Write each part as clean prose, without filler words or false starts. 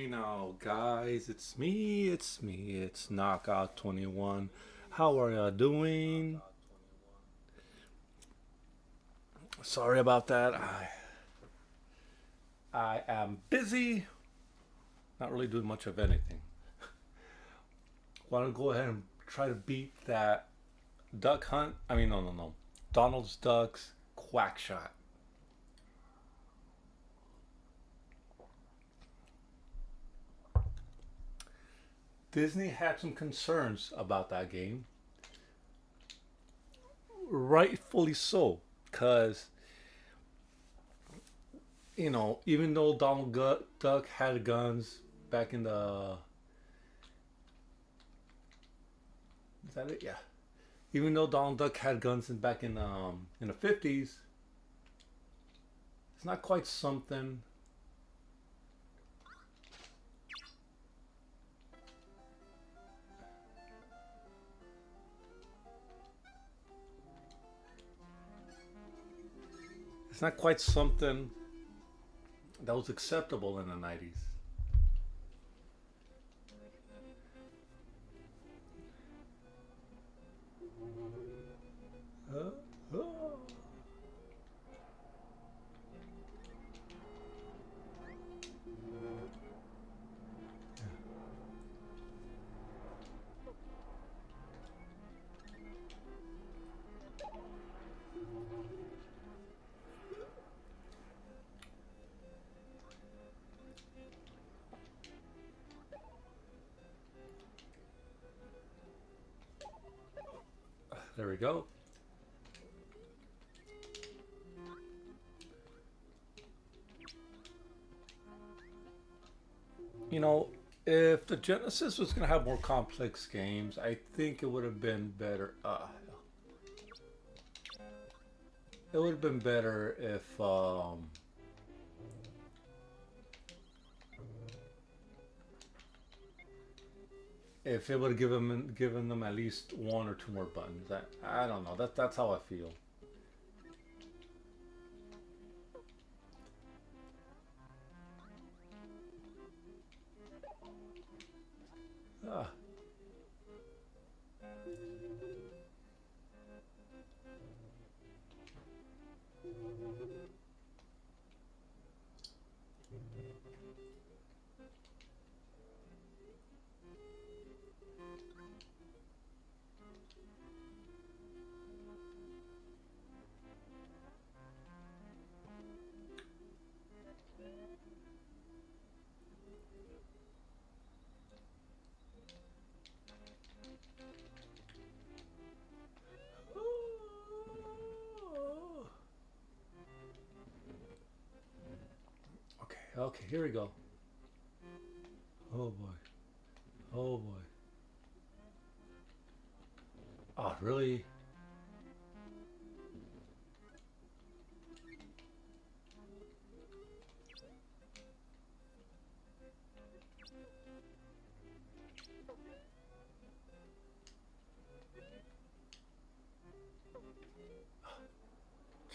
now, guys. It's Knockout 21. How are y'all doing? Sorry about that. I am busy, not really doing much of anything. Want to go ahead and try to beat that duck hunt? No. Donald's Ducks quack shot. Disney had some concerns about that game, rightfully so, because even though Duck had guns back in the, is that it? Yeah. Even though Donald Duck had guns back in the 50s, it's not quite something. It's not quite something that was acceptable in the 90s. Uh, uh. There we go. You know, if the Genesis was going to have more complex games, I think it would have been better. It would have been better if it would have given them at least one or two more buttons. I don't know. That's how I feel. Ah, okay. Here we go. Oh boy. Oh boy. Oh, really?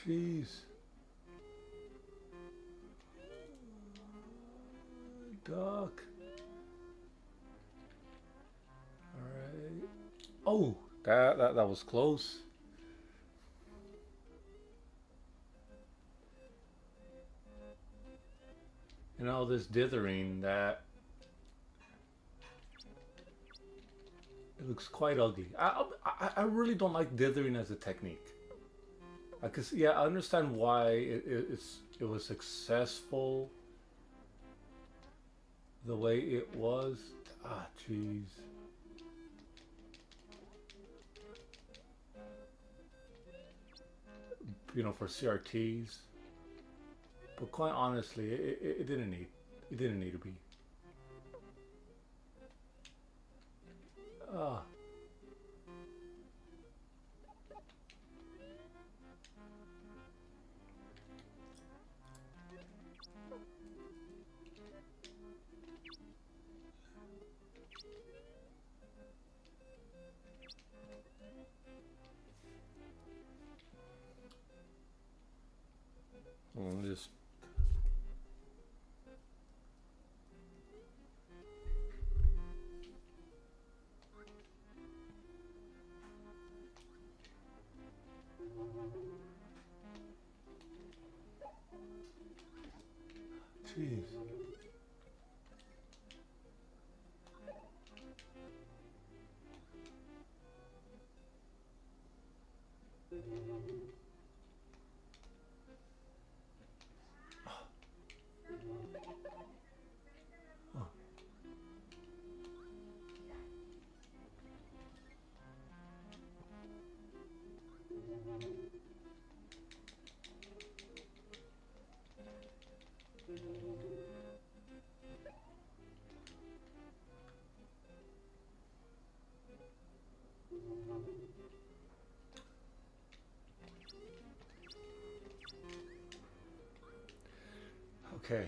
Jeez. Duck. All right. Oh, that was close. And all this dithering that it looks quite ugly. I really don't like dithering as a technique. Cause yeah, I understand why it was successful the way it was. Ah, jeez. For CRTs. But quite honestly, it didn't need. It didn't need to be. Ah, well, just Jeez. Okay.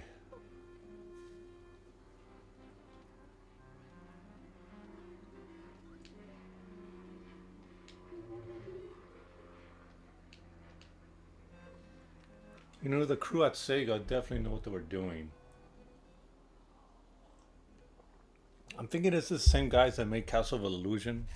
You know, the crew at Sega definitely know what they were doing. I'm thinking it's the same guys that made Castle of Illusion.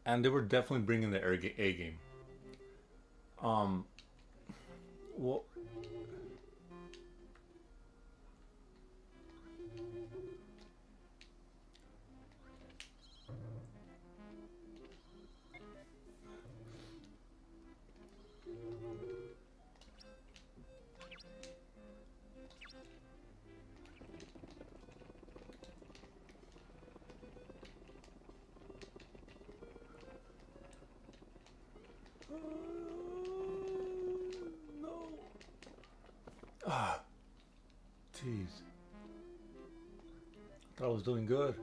And they were definitely bringing the A game. Um, well, no. Ah, jeez. Thought I was doing good.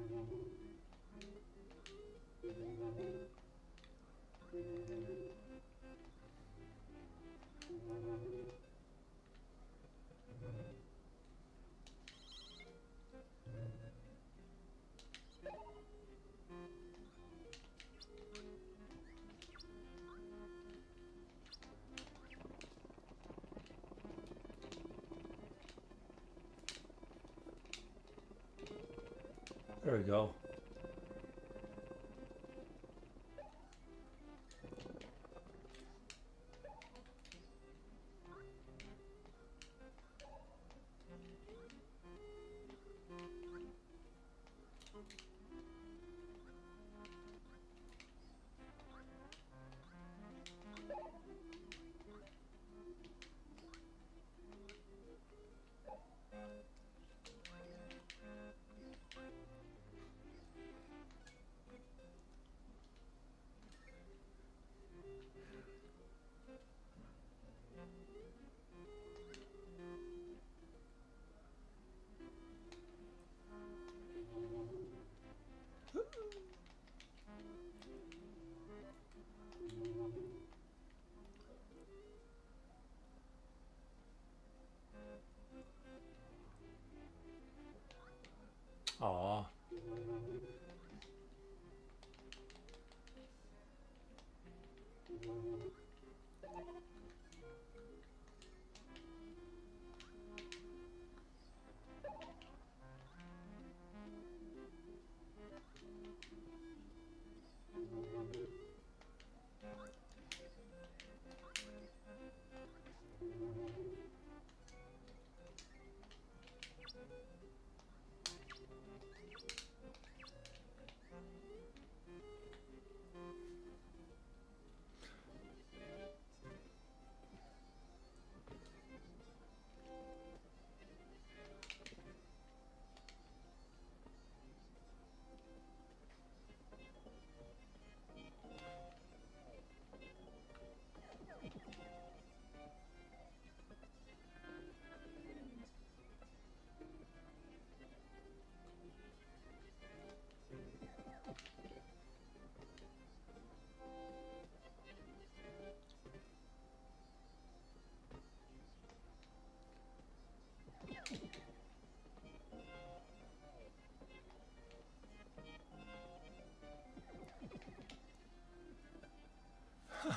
There we go. Aw.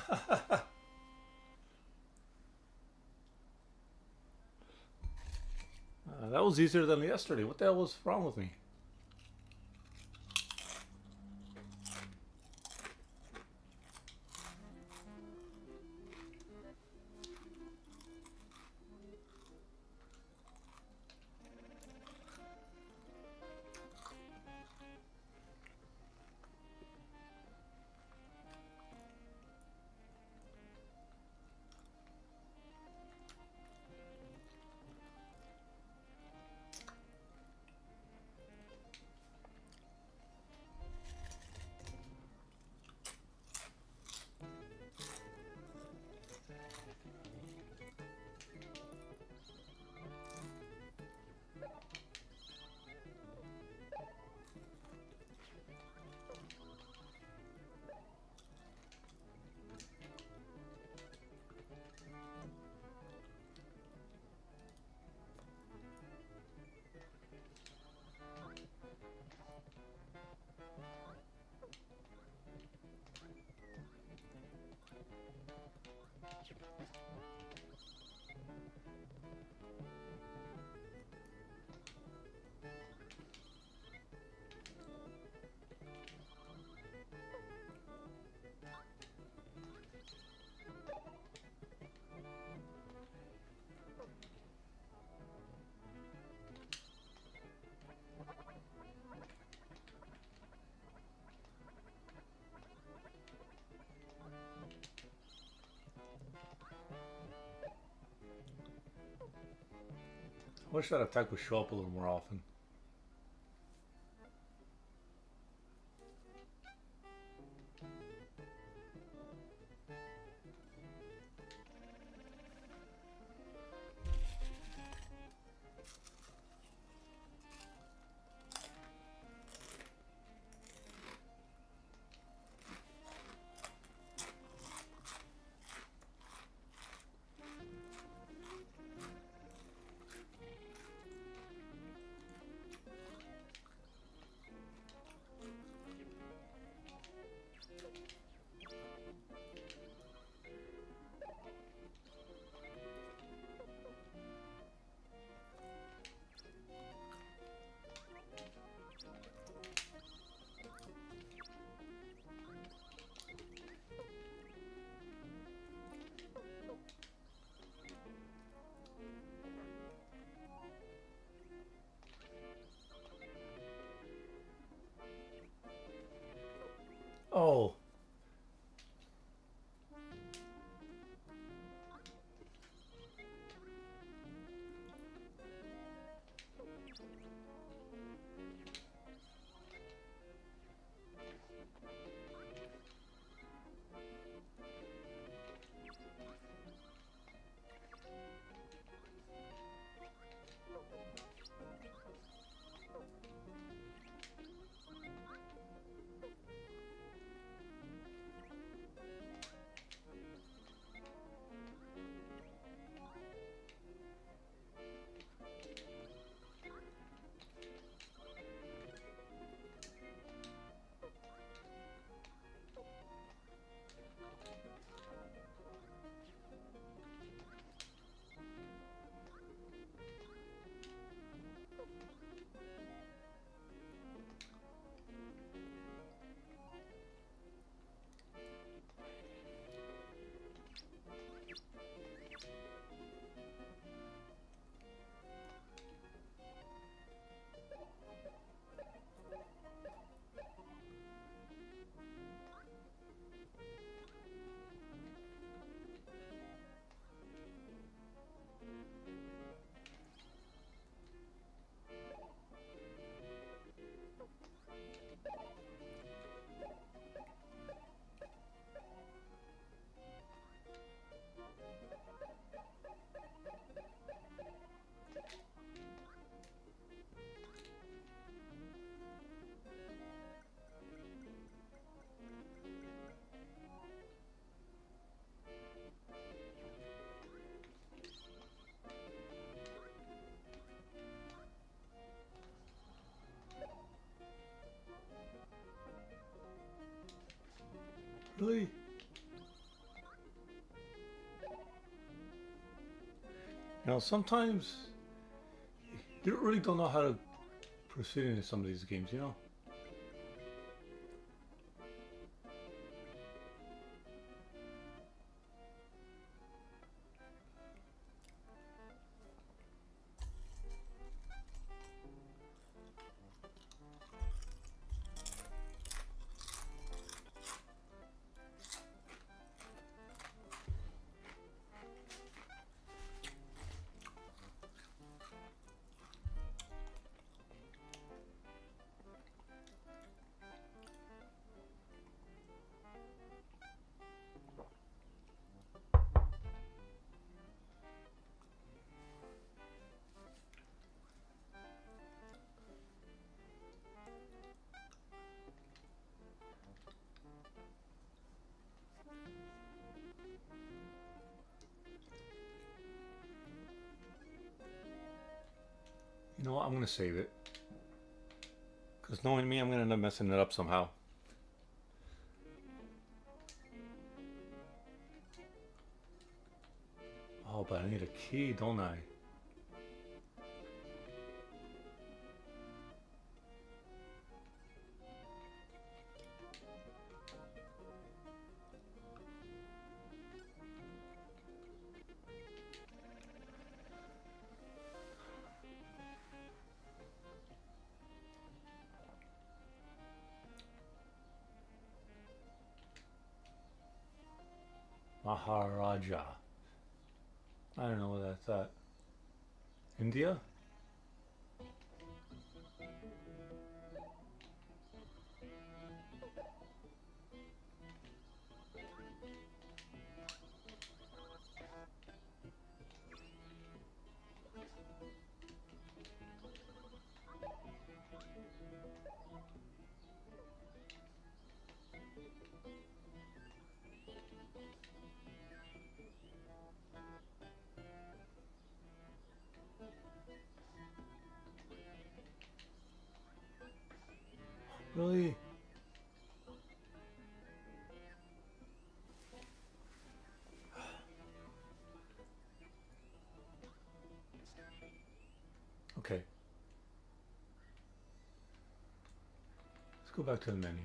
That was easier than yesterday. What the hell was wrong with me? I wish that attack would show up a little more often. Oh, really? Sometimes you really don't know how to proceed into some of these games. You know what? I'm gonna save it because knowing me, I'm gonna end up messing it up somehow. Oh, but I need a key, don't I? Maharaja. I don't know what that's at. India? Really? Okay. Let's go back to the menu.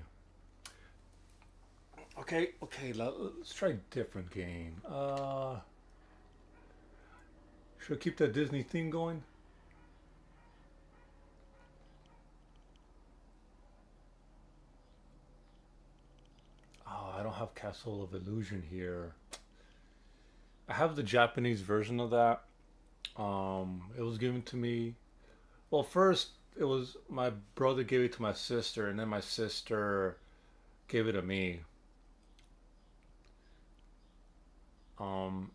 Okay, let's try a different game. Should I keep that Disney theme going? Oh, I don't have Castle of Illusion here. I have the Japanese version of that. It was given to me. Well, first it was my brother gave it to my sister, and then my sister gave it to me. Um,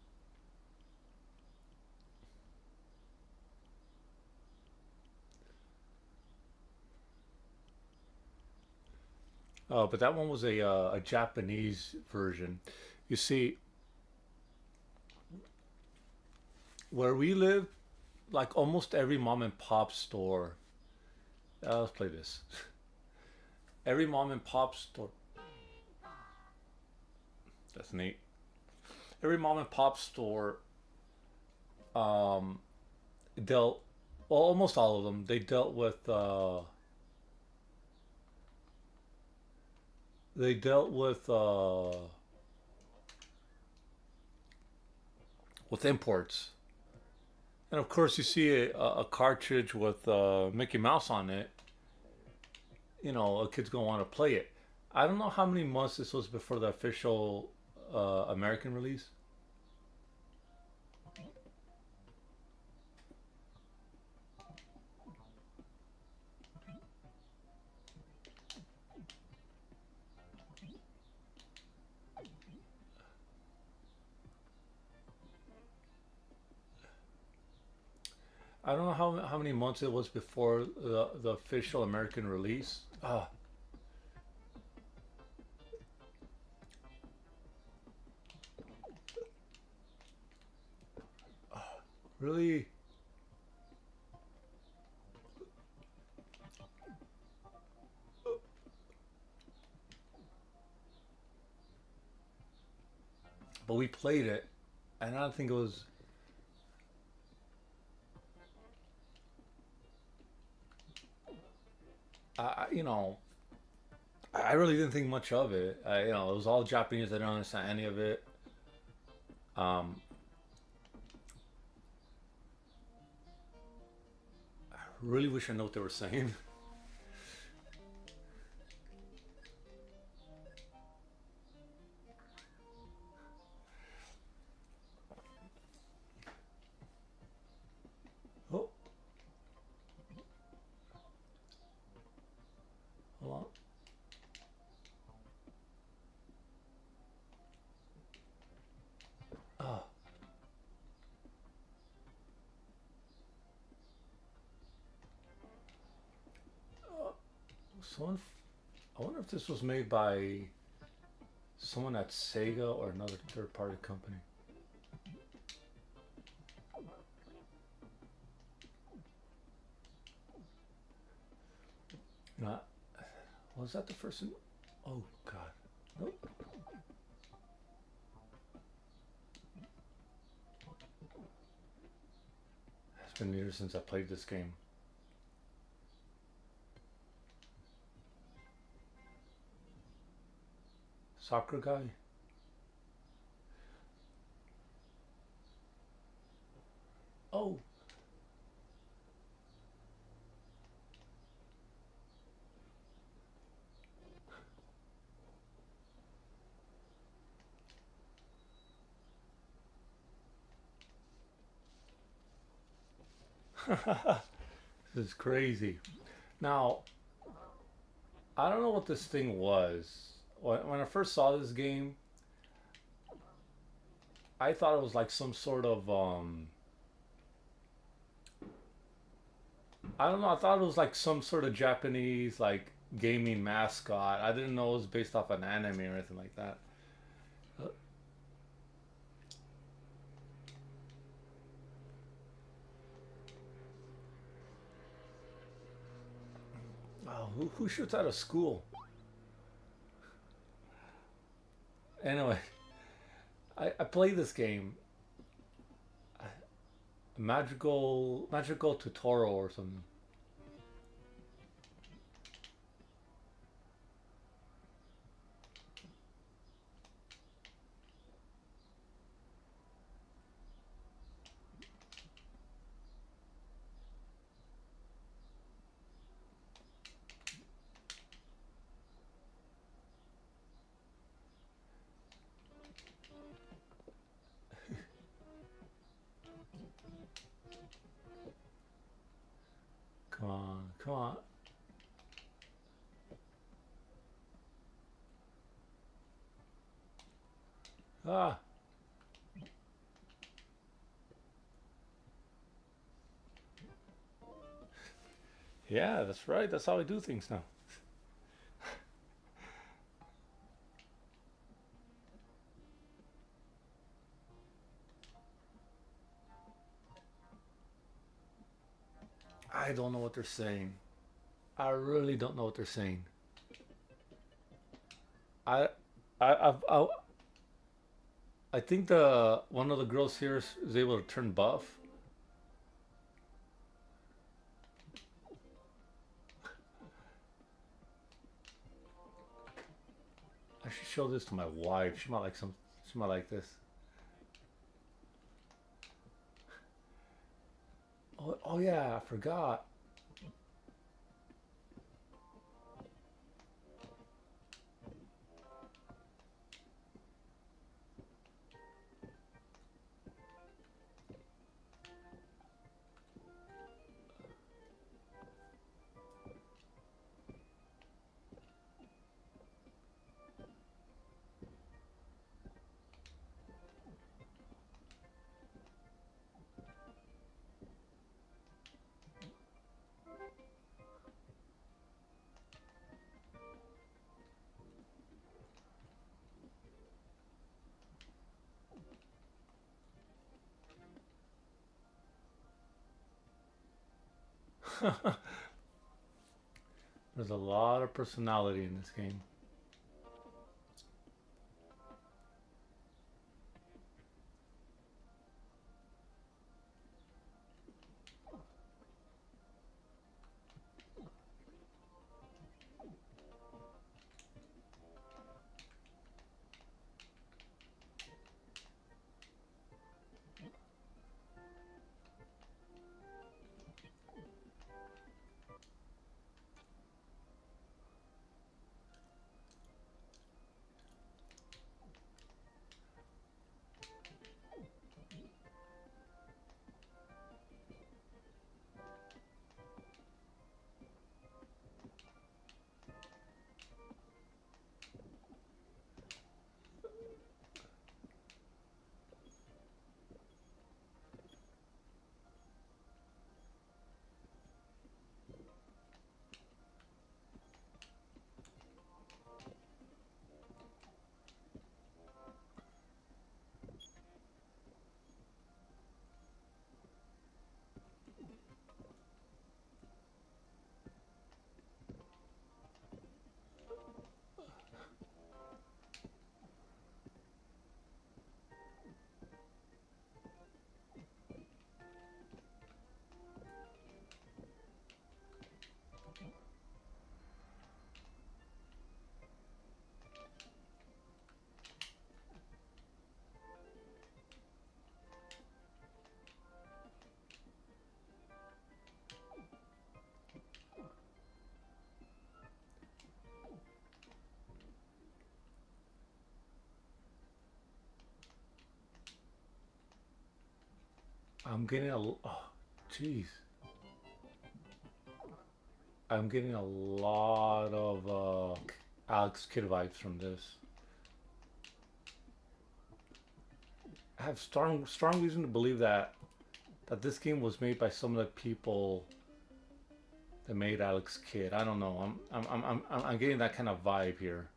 but that one was a Japanese version. You see, where we live, like almost every mom and pop store. Let's play this. Every mom and pop store. That's neat. Every mom and pop store um, dealt. Well, almost all of them. They dealt with. They dealt with imports. And of course, you see a cartridge with Mickey Mouse on it. A kid's gonna want to play it. I don't know how many months this was before the official American release. I don't know how many months it was before the official American release. Really? But we played it, and I don't think it was. You know, I really didn't think much of it. You know, it was all Japanese. I didn't understand any of it. Um, I really wish I knew what they were saying. Oh, hold on. Someone. I wonder if this was made by someone at Sega or another third-party company. Not. Was that the first one? Oh God. Nope. It's been years since I played this game. Soccer guy. Oh. This is crazy. Now, I don't know what this thing was. When I first saw this game, I thought it was like some sort of I don't know, I thought it was like some sort of Japanese like gaming mascot. I didn't know it was based off an anime or anything like that. Uh, Oh, who shoots out of school? Anyway, I played this game, Magical Tutorial or something. Come on, come on. Ah, yeah, that's right. That's how I do things now. I don't know what they're saying. I really don't know what they're saying. I, I think the one of the girls here is able to turn buff. I should show this to my wife. She might like some. She might like this. Oh, oh yeah, I forgot. There's a lot of personality in this game. I'm getting jeez. I'm getting a lot of Alex Kidd vibes from this. I have strong reason to believe that this game was made by some of the people that made Alex Kidd. I don't know. I'm getting that kind of vibe here.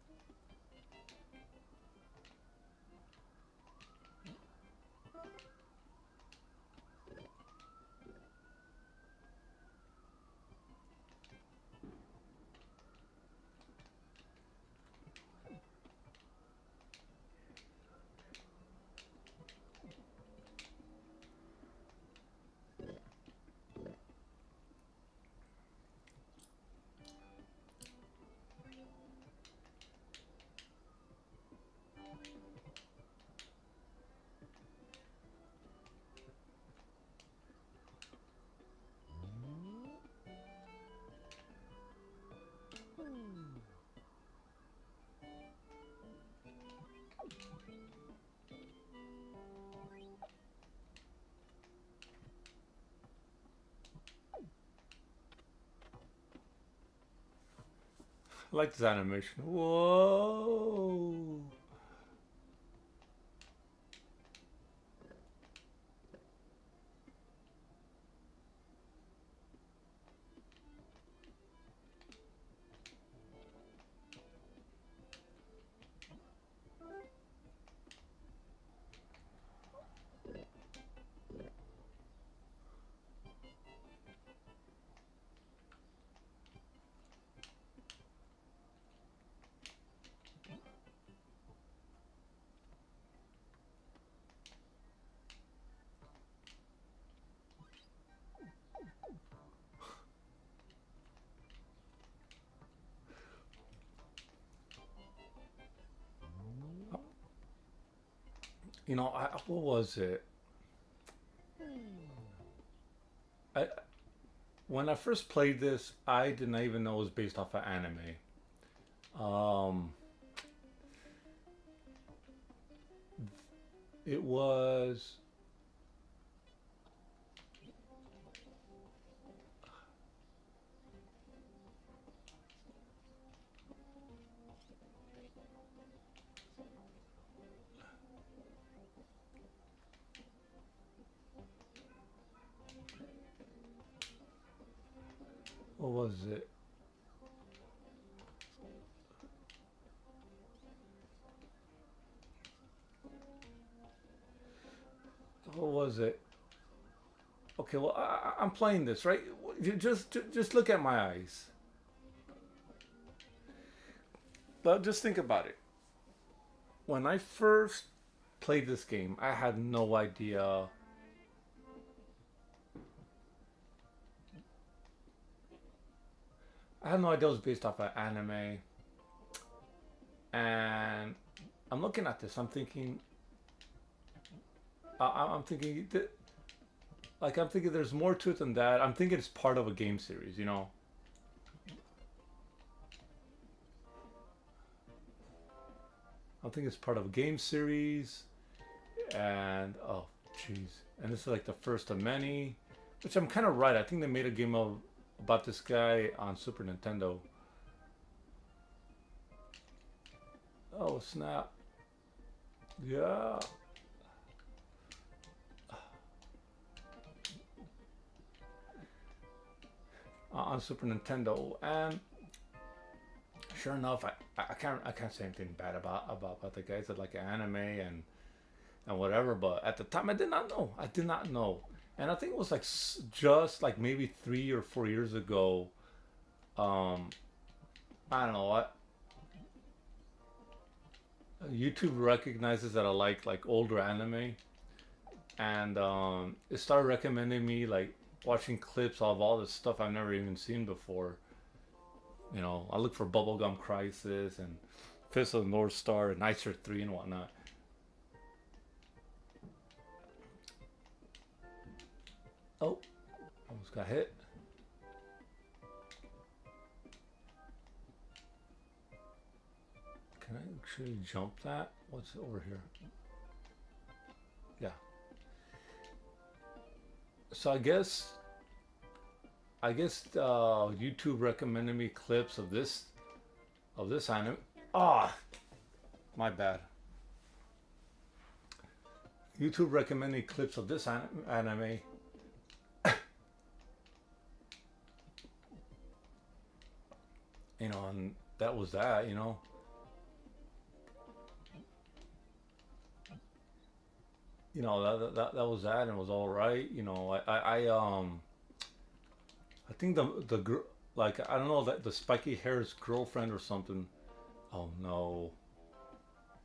I like this animation. Whoa. You know, what was it? I When I first played this, I did not even know it was based off of anime. Um, it was. What was it? What was it? Okay, well, I'm playing this, right? Just look at my eyes. But just think about it. When I first played this game, I had no idea. I had no idea it was based off of anime. And I'm looking at this. I'm thinking. I'm thinking. I'm thinking there's more to it than that. I'm thinking it's part of a game series. You know. I think it's part of a game series. And oh, jeez. And this is like the first of many. Which I'm kind of right. I think they made a game about this guy on Super Nintendo. Oh snap! Yeah. On Super Nintendo, and sure enough, I can't say anything bad about the guys that like anime and whatever. But at the time, I did not know. I did not know, and I think it was like just like maybe 3 or 4 years ago. Um, I don't know what. YouTube recognizes that I like older anime, and it started recommending me like watching clips of all this stuff I've never even seen before. You know, I look for Bubblegum Crisis and Fist of the North Star and Nicer 3 and whatnot. Oh, almost got hit. Can I actually jump that? What's over here? Yeah. So YouTube recommended me clips of this anime. Ah, my bad. YouTube recommended clips of this anime. You know, and that was that. You know, that was that, and it was all right. You know, I think like I don't know that the spiky hair's girlfriend or something. Oh no,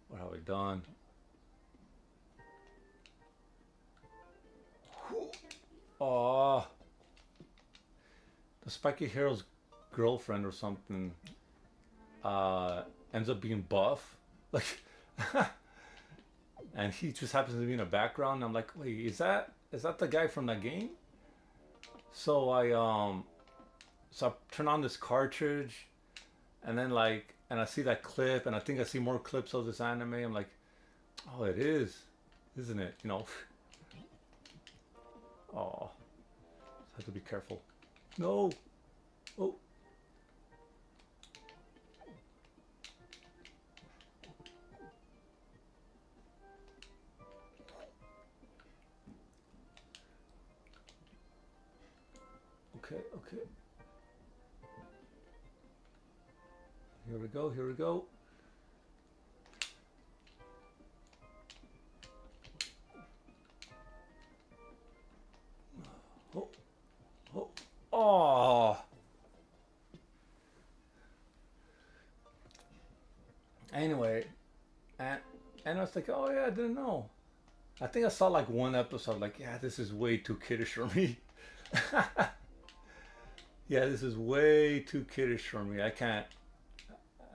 what have I done? Oh, the spiky hair's girlfriend or something uh, ends up being buff, like, and he just happens to be in the background. I'm like, wait, is that the guy from the game? So I turn on this cartridge, and then and I see that clip, and I think I see more clips of this anime. I'm like, oh, it is, isn't it? You know, oh, I have to be careful. No, oh, okay, okay. Here we go. Here we go. Oh, oh, oh. Anyway, and I was like, oh yeah, I didn't know. I think I saw like one episode. Like, yeah, this is way too kiddish for me. Yeah, this is way too kiddish for me. I can't.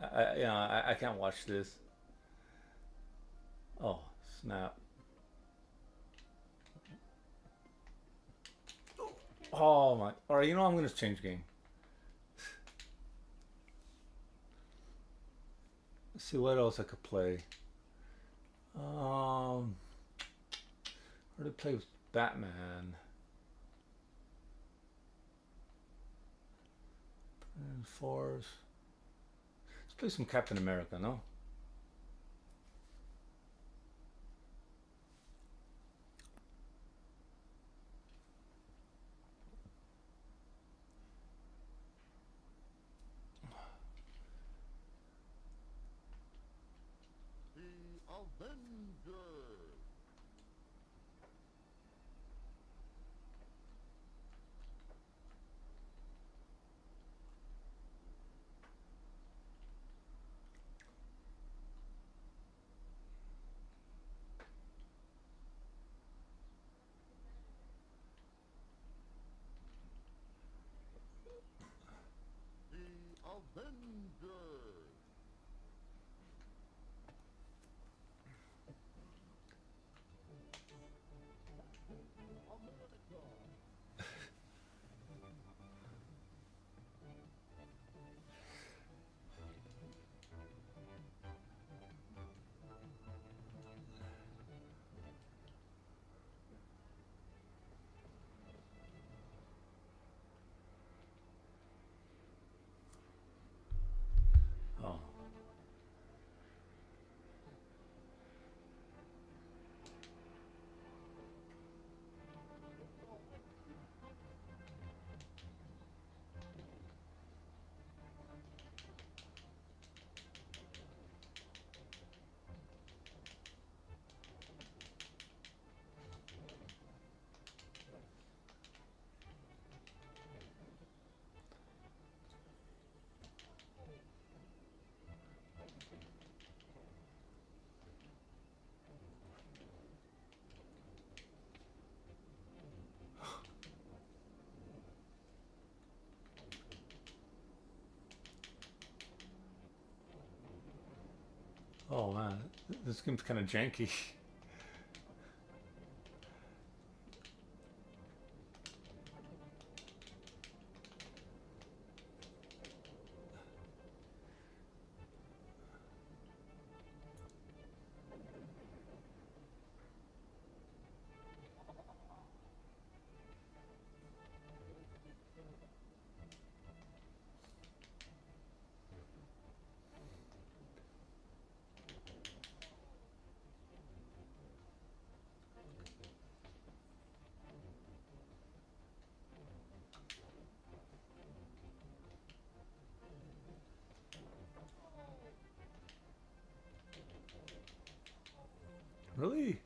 I can't watch this. Oh snap! Oh my! All right, you know I'm gonna change game. Let's see what else I could play. Or to play with Batman and Force. Let's play some Captain America, no? Oh, oh man, this game's kind of janky. Really?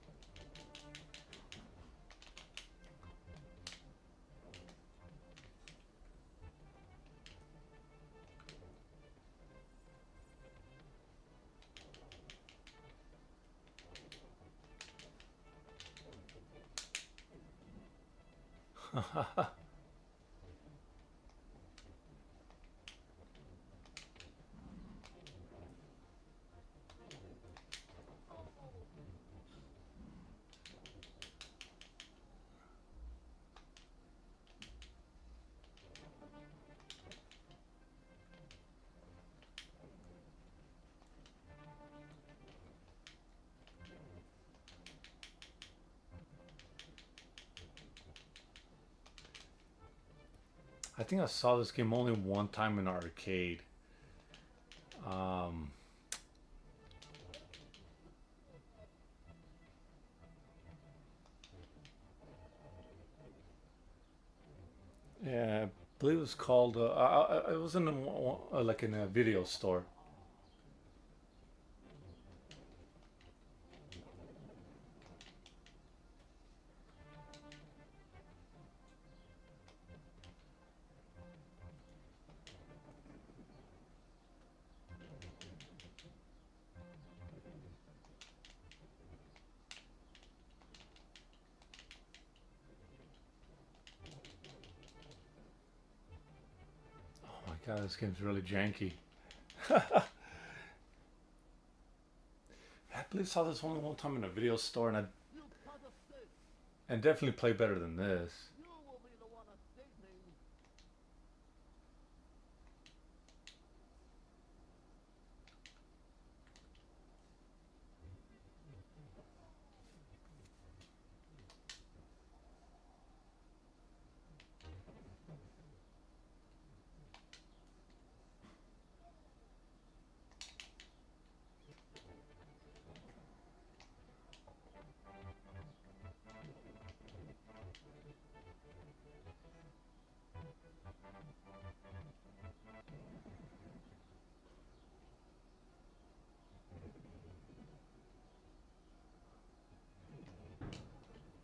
I think I saw this game only one time in arcade. Um, yeah, I believe it was called. It was in like in a video store. Oh my god, this game's really janky. I believe I saw this only one time in a video store, and definitely play better than this.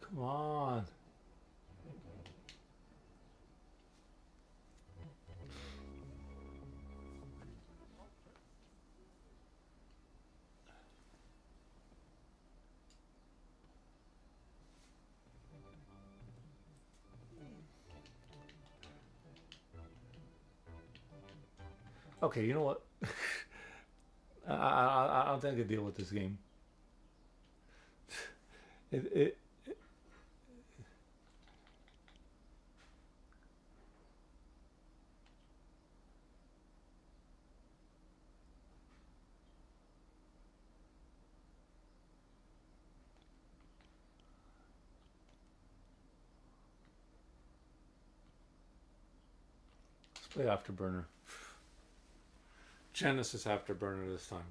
Come on. Okay, you know what? I don't think I can deal with this game. It Let's play Afterburner. Genesis Afterburner this time.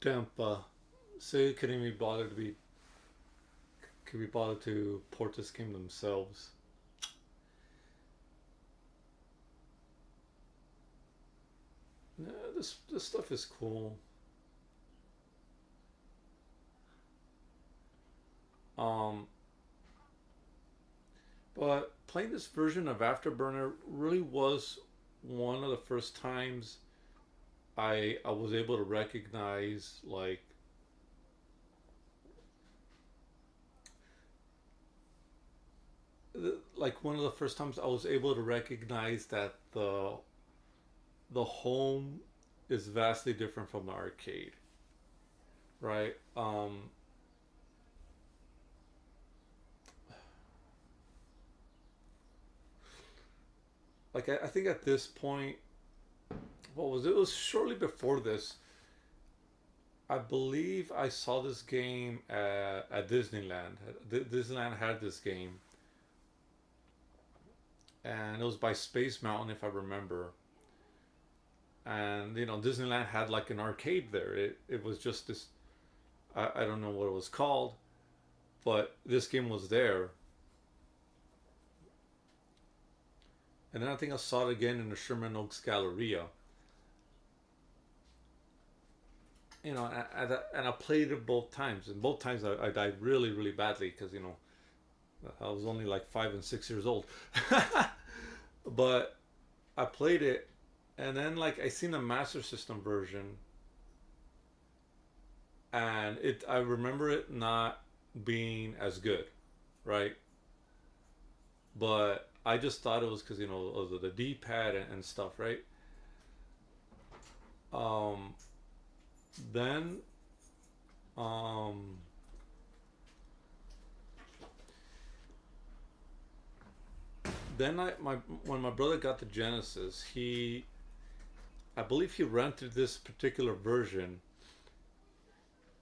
Dampa. Say couldn't be bothered to be could be bothered to port this game themselves. Yeah, this stuff is cool. Um, but playing this version of Afterburner really was one of the first times I was able to recognize like one of the first times I was able to recognize that the home is vastly different from the arcade, right? Like I think at this point, what was it? It was shortly before this. I believe I saw this game at Disneyland. Disneyland had this game, and it was by Space Mountain, if I remember. And Disneyland had like an arcade there. It was just this. I don't know what it was called, but this game was there. and then I think I saw it again in the Sherman Oaks Galleria. And I played it both times, and both times I died really, really badly because I was only like 5 and 6 years old. But I played it, and then like I seen the Master System version, and I remember it not being as good, right? But I just thought it was because of the D-pad and stuff, right? Um, then um, then when my brother got the Genesis, I believe he rented this particular version,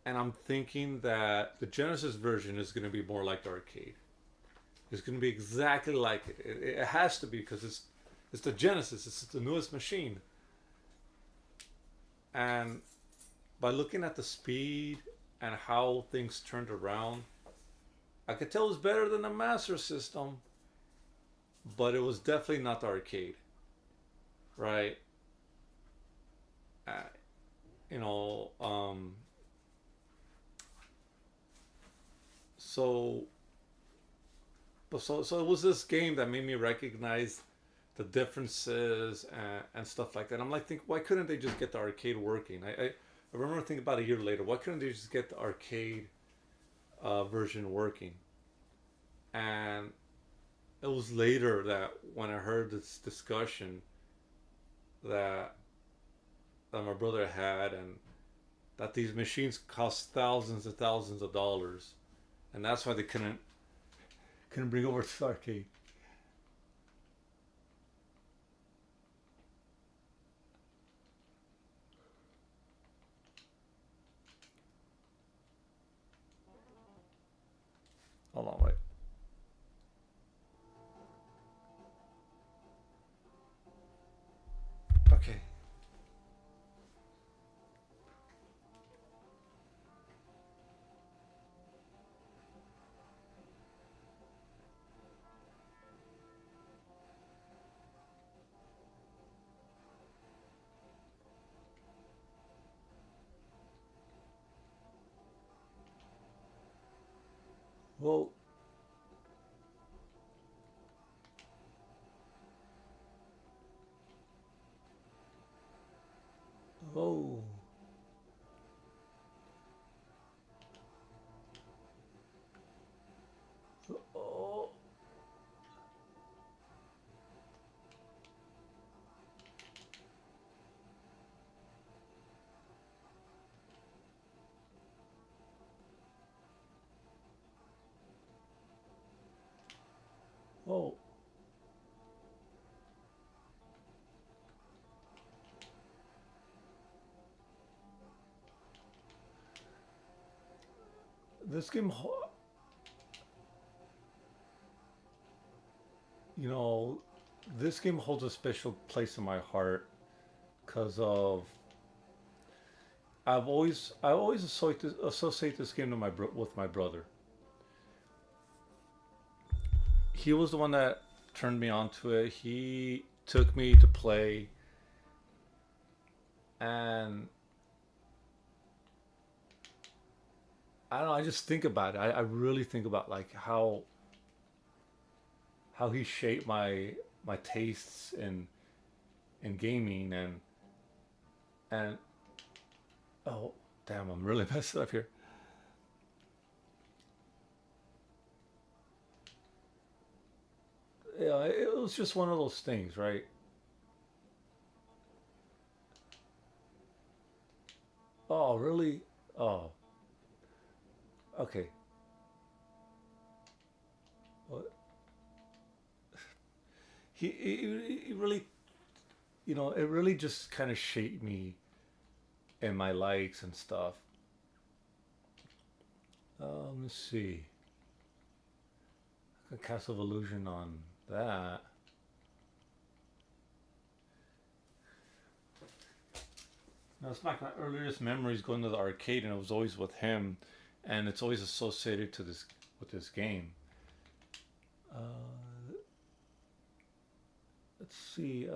and I'm thinking that the Genesis version is going to be more like the arcade. It's going to be exactly like it. It has to be because it's the Genesis. It's the newest machine, and by looking at the speed and how things turned around, I could tell it was better than the Master System, but it was definitely not the arcade, right? Uh, you know, so so it was this game that made me recognize the differences and stuff like that. I'm like, why couldn't they just get the arcade working? I remember thinking about a year later, why couldn't they just get the arcade version working? And it was later that when I heard this discussion that my brother had, and that these machines cost thousands and thousands of dollars, and that's why they couldn't bring over to the arcade. Hold on, wait. Okay. Well, oh, oh, oh. This game, you know, this game holds a special place in my heart because of I always associate this game to with my brother. He was the one that turned me on to it. He took me to play, and I don't know. I just think about it. I really think about like how he shaped my tastes in gaming and oh damn, I'm really messed up here. Yeah, it was just one of those things, right? Oh, really? Oh, okay. Well, he really, it really just kind of shaped me and my likes and stuff. Let's see. A Castle of Illusion on that. Now, it's like my earliest memories going to the arcade, and it was always with him, and it's always associated to this with this game. Uh, let's see.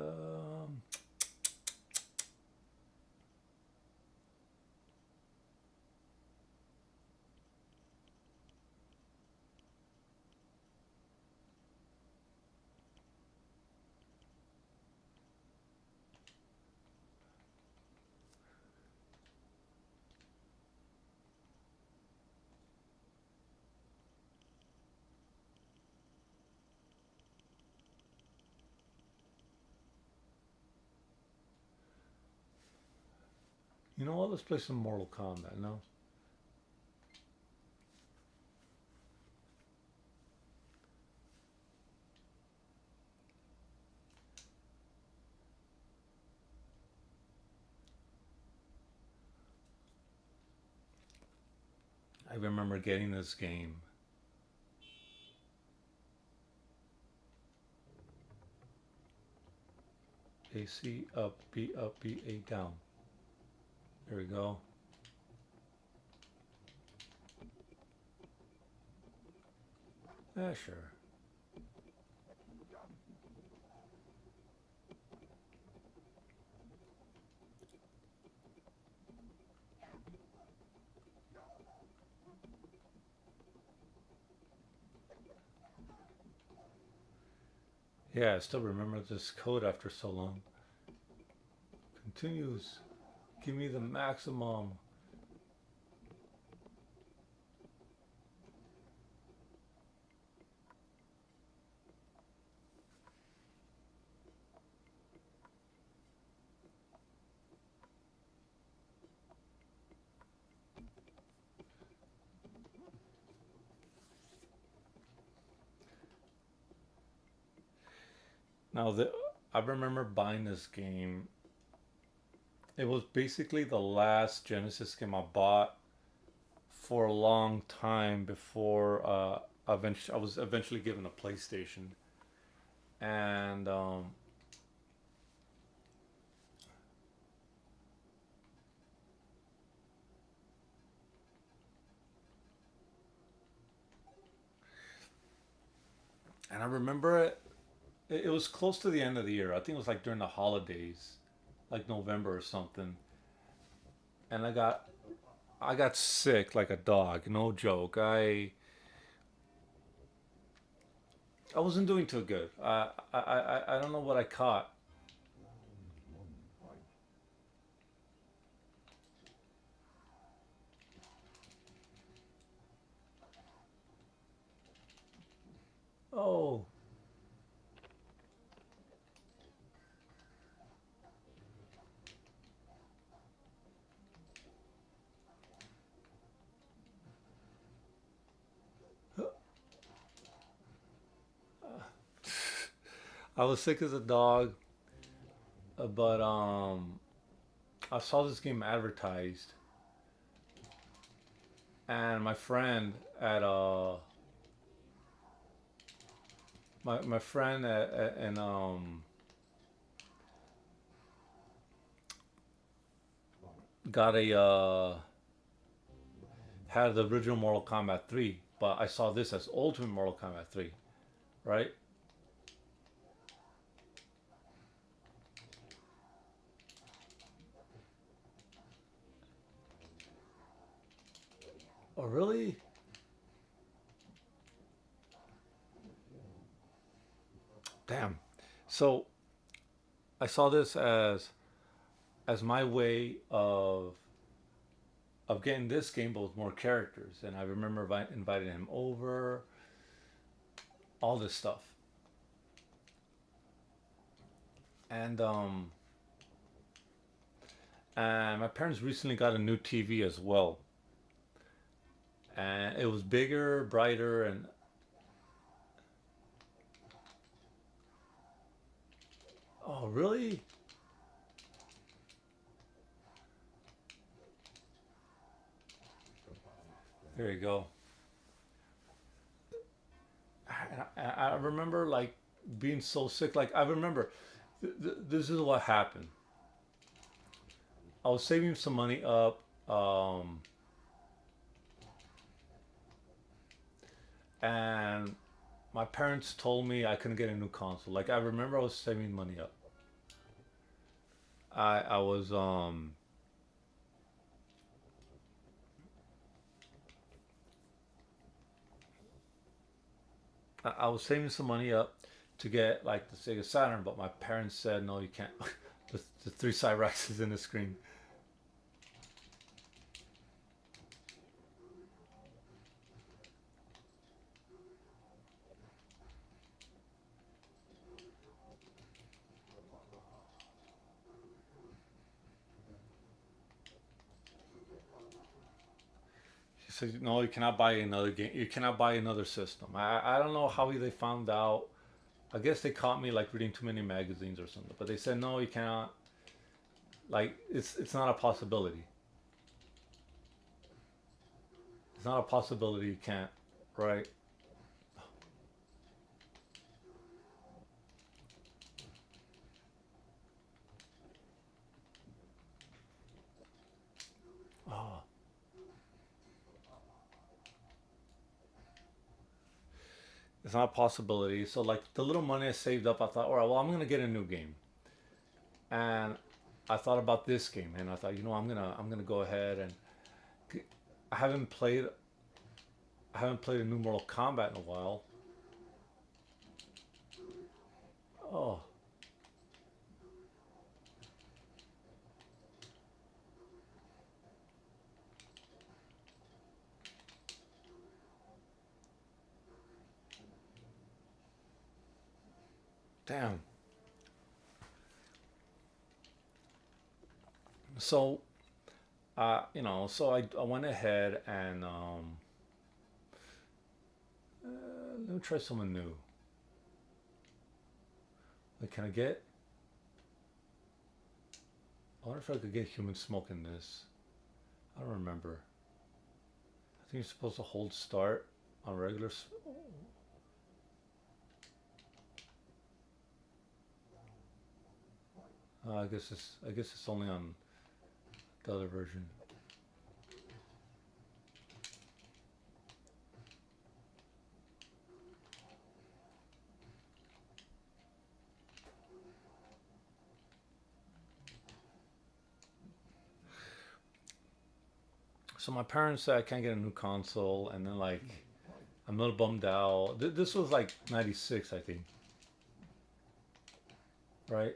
You know what? Let's play some Mortal Kombat. No. I remember getting this game. AC up, B up, B A down. There we go. Yeah, sure. Yeah, I still remember this code after so long. Continues. Give me the maximum. Now, I remember buying this game. It was basically the last Genesis game I bought for a long time before I was eventually given a PlayStation. And I remember it was close to the end of the year. I think it was like during the holidays, like November or something. And I got sick like a dog. No joke. I wasn't doing too good. I don't know what I caught. Oh, I was sick as a dog, but I saw this game advertised, and my friend at my friend and got a had the original Mortal Kombat 3, but I saw this as Ultimate Mortal Kombat 3, right? Oh, really? Damn. So I saw this as my way of getting this game, but with more characters. And I remember inviting him over, all this stuff. And and my parents recently got a new TV as well, and it was bigger, brighter, and oh, really? There you go. I remember like being so sick. Like I remember, this is what happened. I was saving some money up, and my parents told me I couldn't get a new console. Like I remember I was saving money up. I was I was saving some money up to get like the Sega Saturn, but my parents said no, you can't. The three side racks is in the screen. He said no, you cannot buy another game. You cannot buy another system. I don't know how they found out. I guess they caught me like reading too many magazines or something. But they said no, you cannot. Like it's not a possibility. It's not a possibility. You can't. Right? Oh, it's not a possibility. So like the little money I saved up, I thought, all right, well I'm gonna get a new game, and I thought about this game, and I thought, I'm gonna go ahead and I haven't played I haven't played a new Mortal Kombat in a while. Oh, damn. So so I went ahead and let me try someone new. Like, can I get? I wonder if I could get human smoke in this. I don't remember. I think you're supposed to hold start on regular. I guess it's only on the other version. So my parents said I can't get a new console, and then like I'm a little bummed out. This was like '96, I think, right?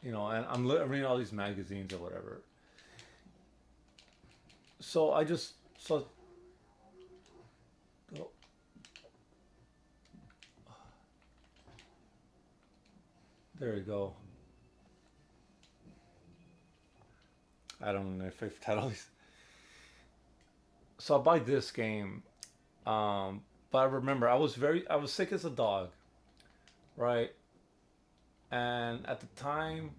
And I'm reading all these magazines or whatever. So I just so oh, there you go. I don't know if I've had all these. So I buy this game, but I remember I was sick as a dog, right? And at the time,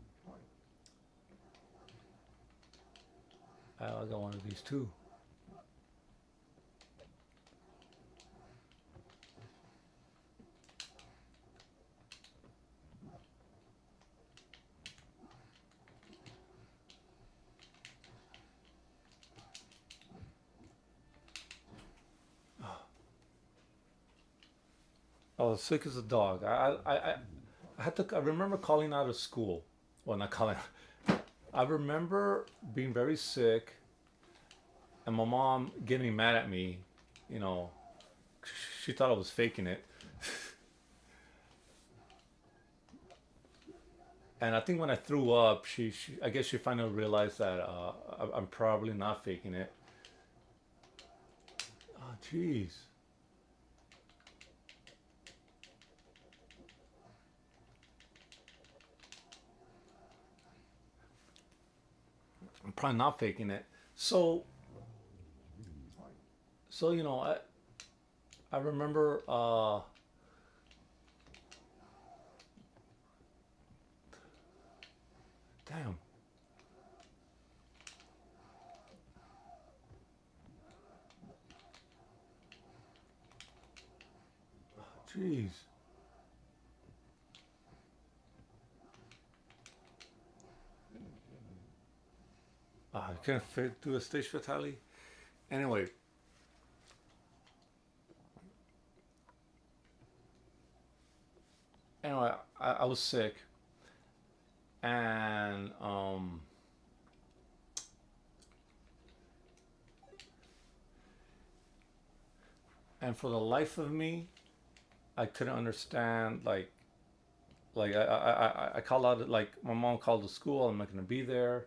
I got one of these too. I was sick as a dog. I had to. I remember calling out of school. Well, not calling. I remember being very sick, and my mom getting mad at me. You know, she thought I was faking it. And I think when I threw up, I guess she finally realized that I'm probably not faking it. Oh, jeez. I'm probably not faking it. So, I remember. Damn. Jeez. I can't do a stage fatality. Anyway, I was sick, and for the life of me, I couldn't understand I called out, like my mom called the school. I'm not gonna be there,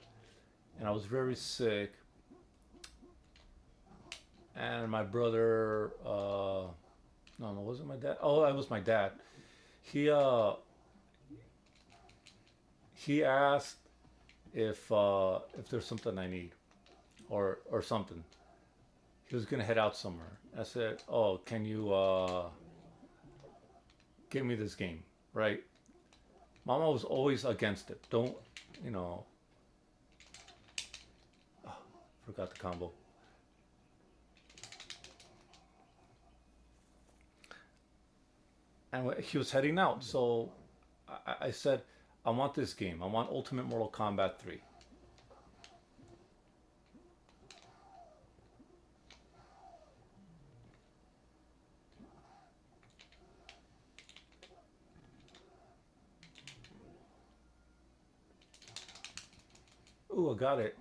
and I was very sick. And my brother, no, no, wasn't my dad. Oh, it was my dad. He uh he asked if there's something I need, or something. He was gonna head out somewhere. I said, "Oh, can you give me this game?" Right? Mama was always against it. Don't, you know. Oh, forgot the combo. And he was heading out, so I said, "I want this game. I want Ultimate Mortal Kombat 3." Ooh, I got it.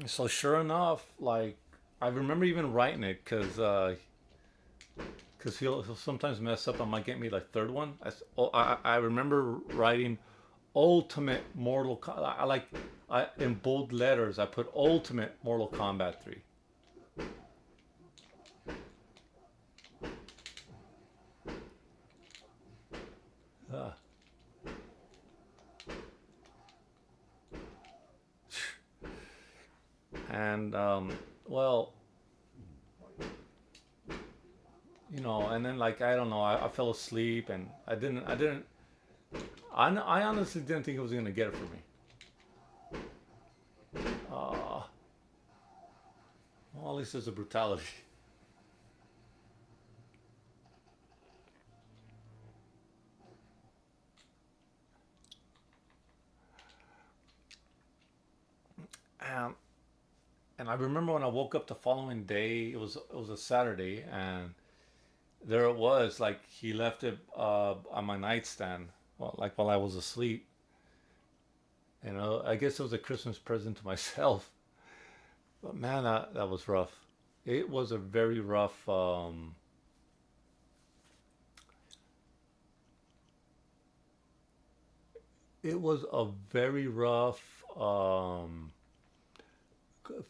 So sure enough, like I remember even writing it because he'll sometimes mess up. I might get me like third one. I remember writing Ultimate Mortal. I like I in bold letters. I put Ultimate Mortal Kombat 3. Uh, and well, and then like I don't know. I fell asleep and I honestly didn't think he was gonna get it for me. Uh, well, at least there's a brutality. Um, and I remember when I woke up the following day. It was a Saturday, and there it was. Like he left it on my nightstand, well, like while I was asleep. I guess it was a Christmas present to myself. But man, that was rough. It was a very rough. It was a very rough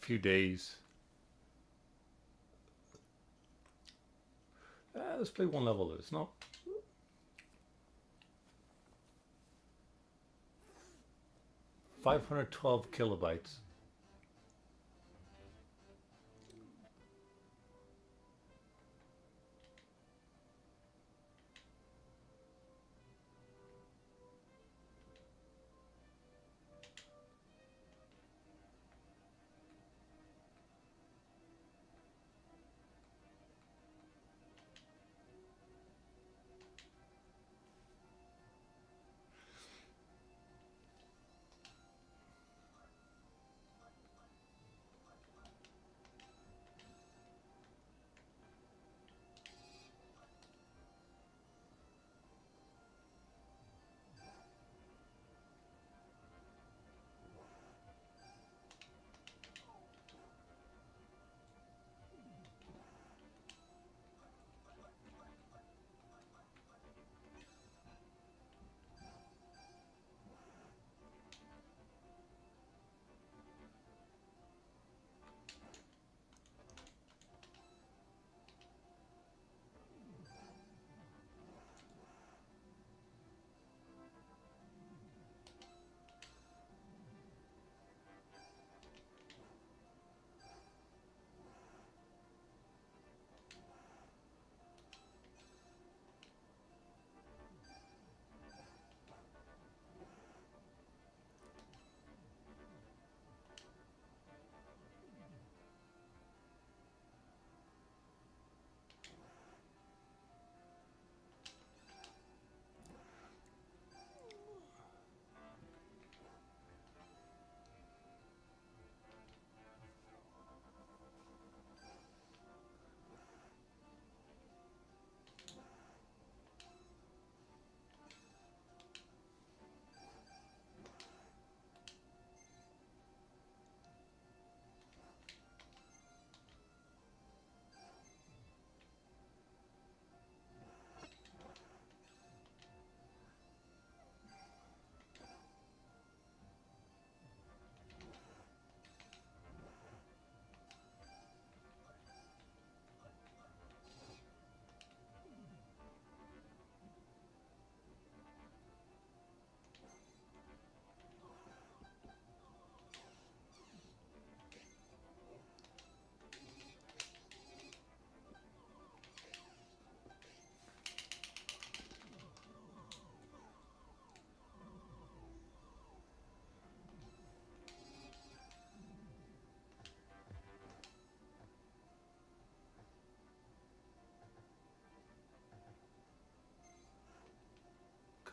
few days. Let's play one level of this. No, 512 kilobytes.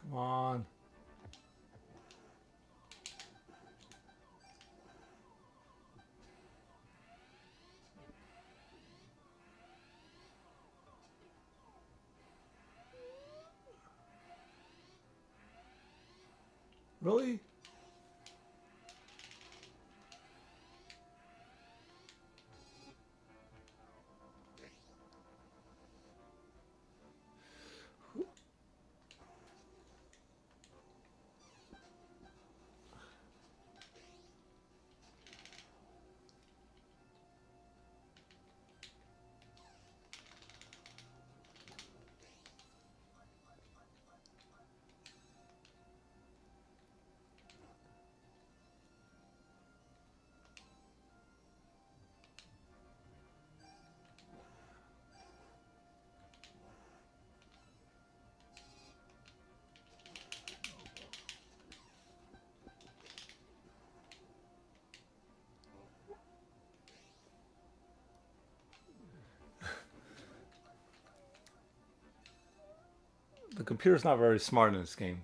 Come on. Really? The computer's not very smart in this game.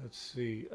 Let's see.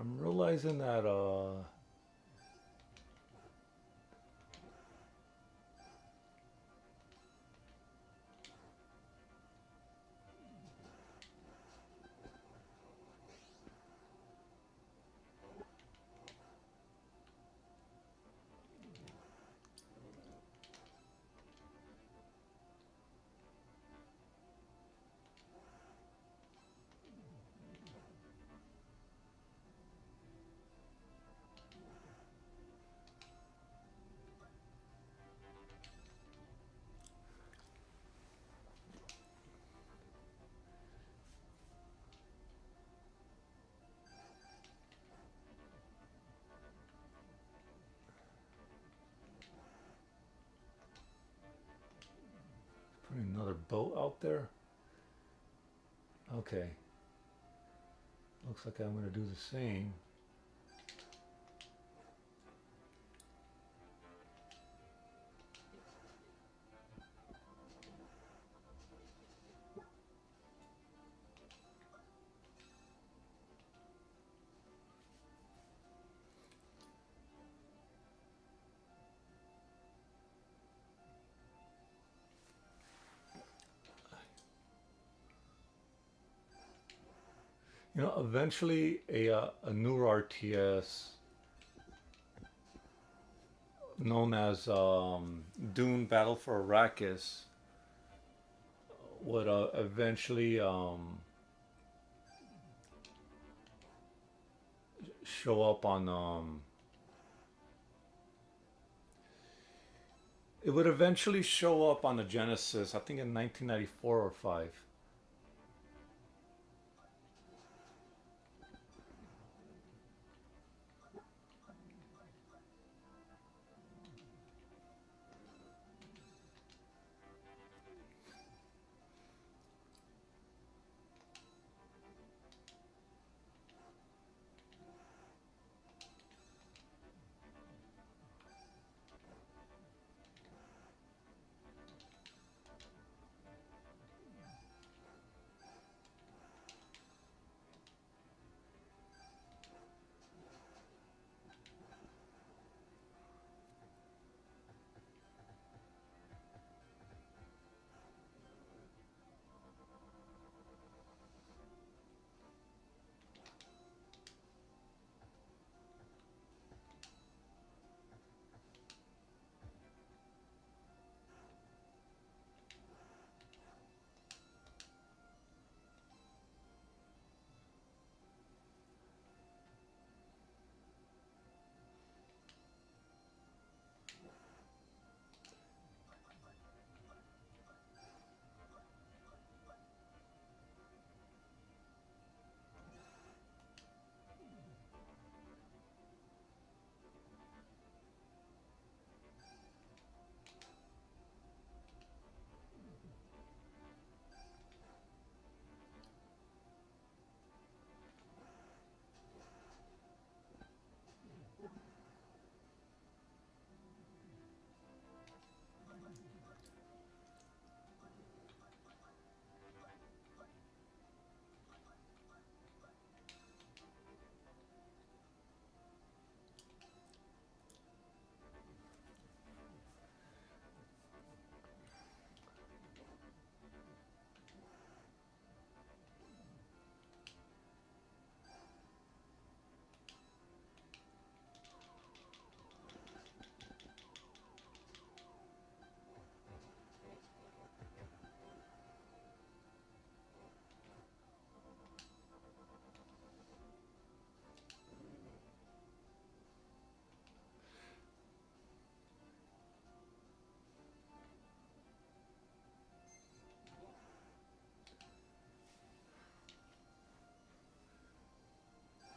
I'm realizing that putting another boat out there. Okay. Looks like I'm going to do the same. You know, eventually a newer RTS known as Dune Battle for Arrakis would eventually show up on it would eventually show up on the Genesis, I think in 1994 or 5.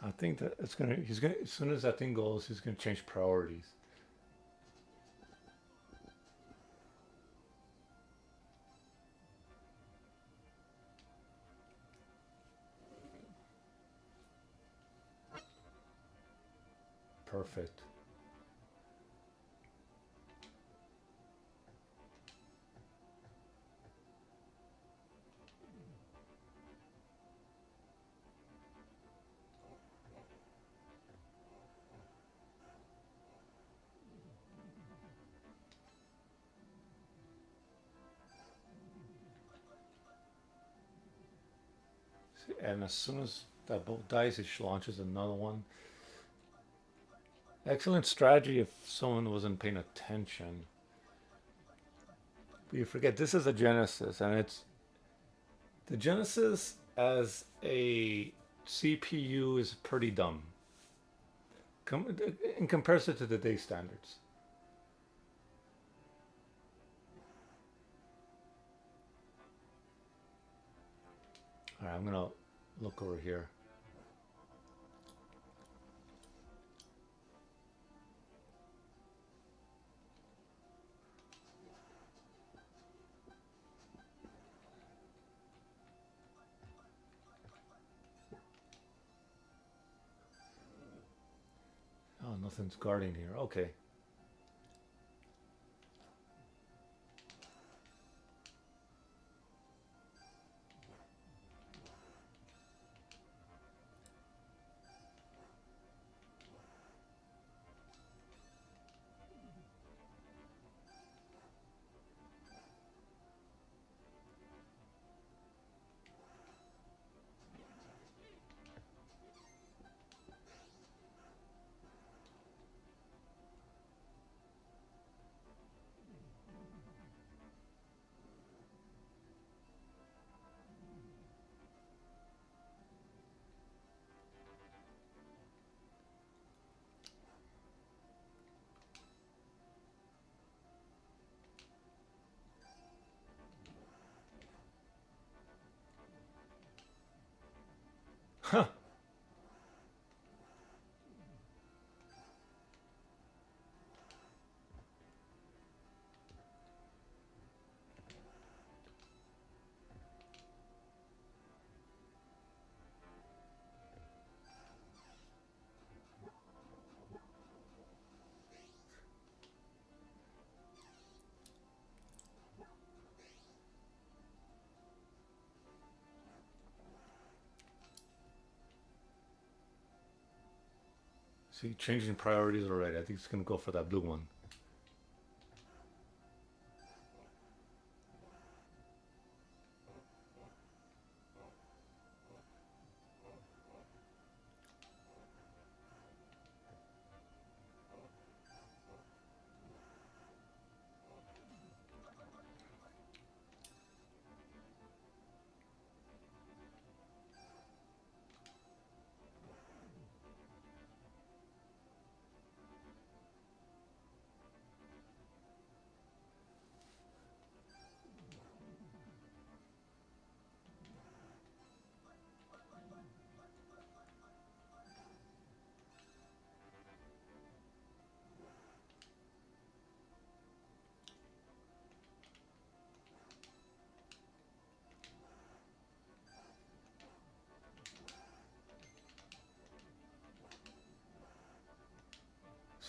I think that it's gonna. He's gonna. As soon as that thing goes, he's gonna change priorities. Perfect. And as soon as that boat dies, it launches another one. Excellent strategy if someone wasn't paying attention. But you forget this is a Genesis, and it's the Genesis as a CPU is pretty dumb in comparison to today's standards. All right, I'm gonna look over here. Oh, nothing's guarding here. Okay. Huh. See, changing priorities already. I think it's gonna go for that blue one.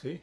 See?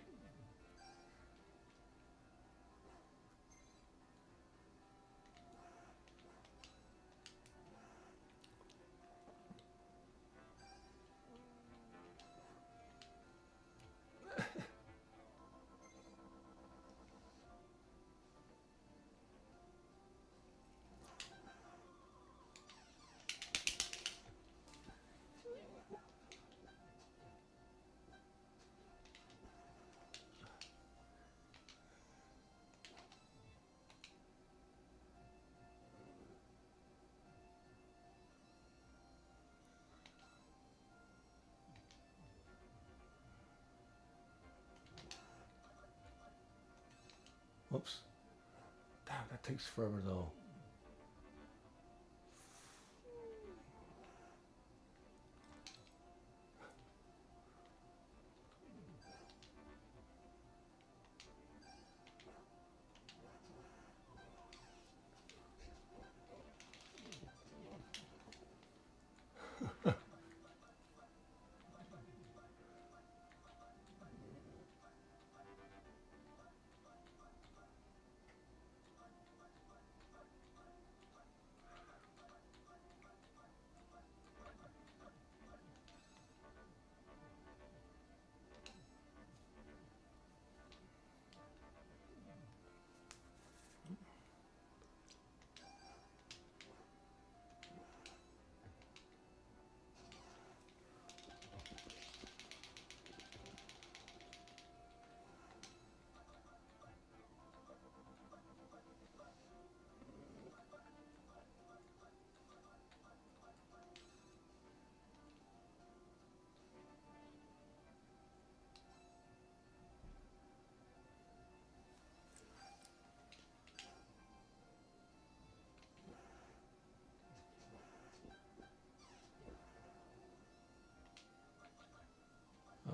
Whoops. Damn, that takes forever though.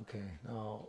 Okay, now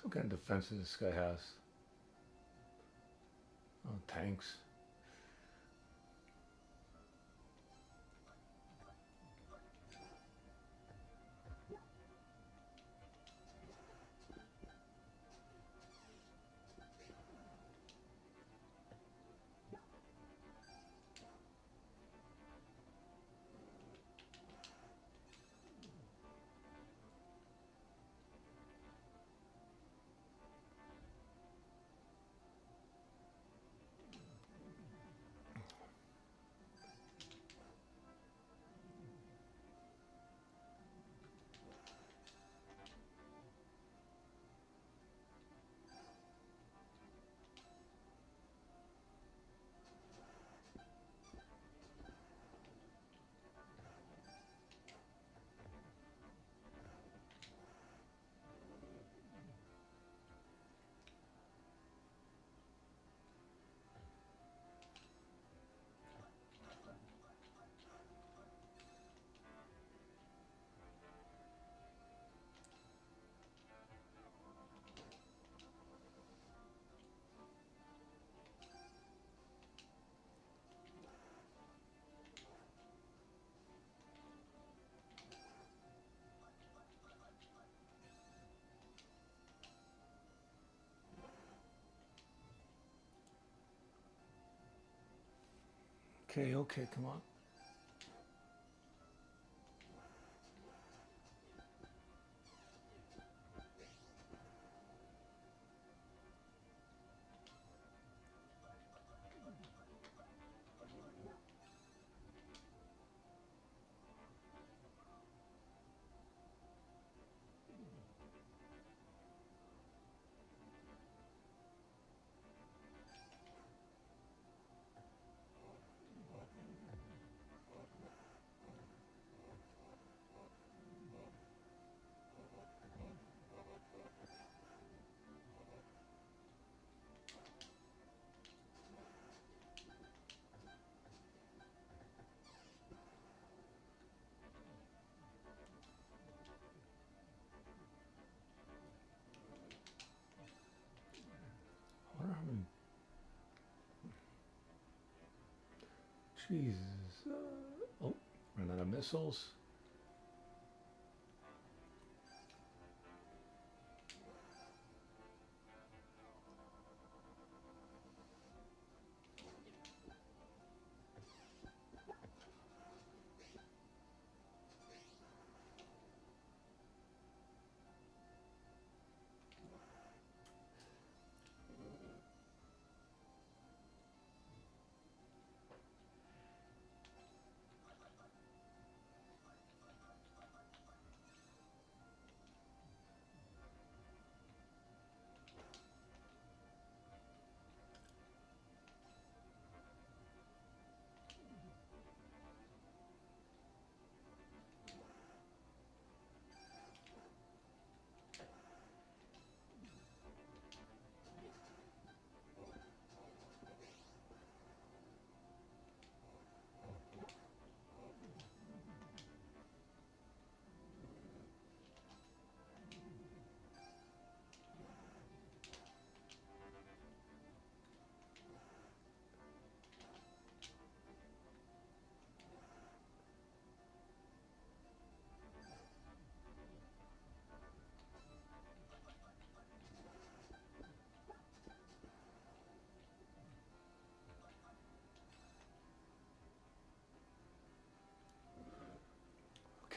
what kind of defenses this guy has? Oh, tanks. Okay, okay, come on. What are we? Jesus. Oh, ran out of missiles.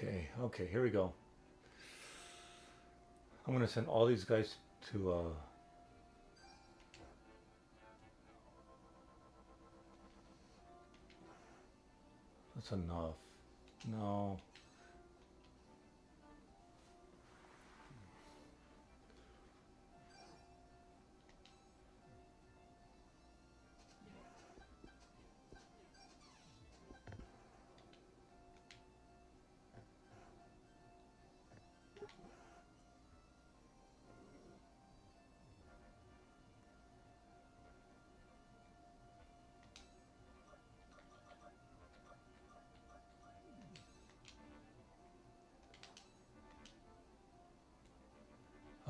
Okay, here we go. I'm gonna send all these guys to that's enough. No.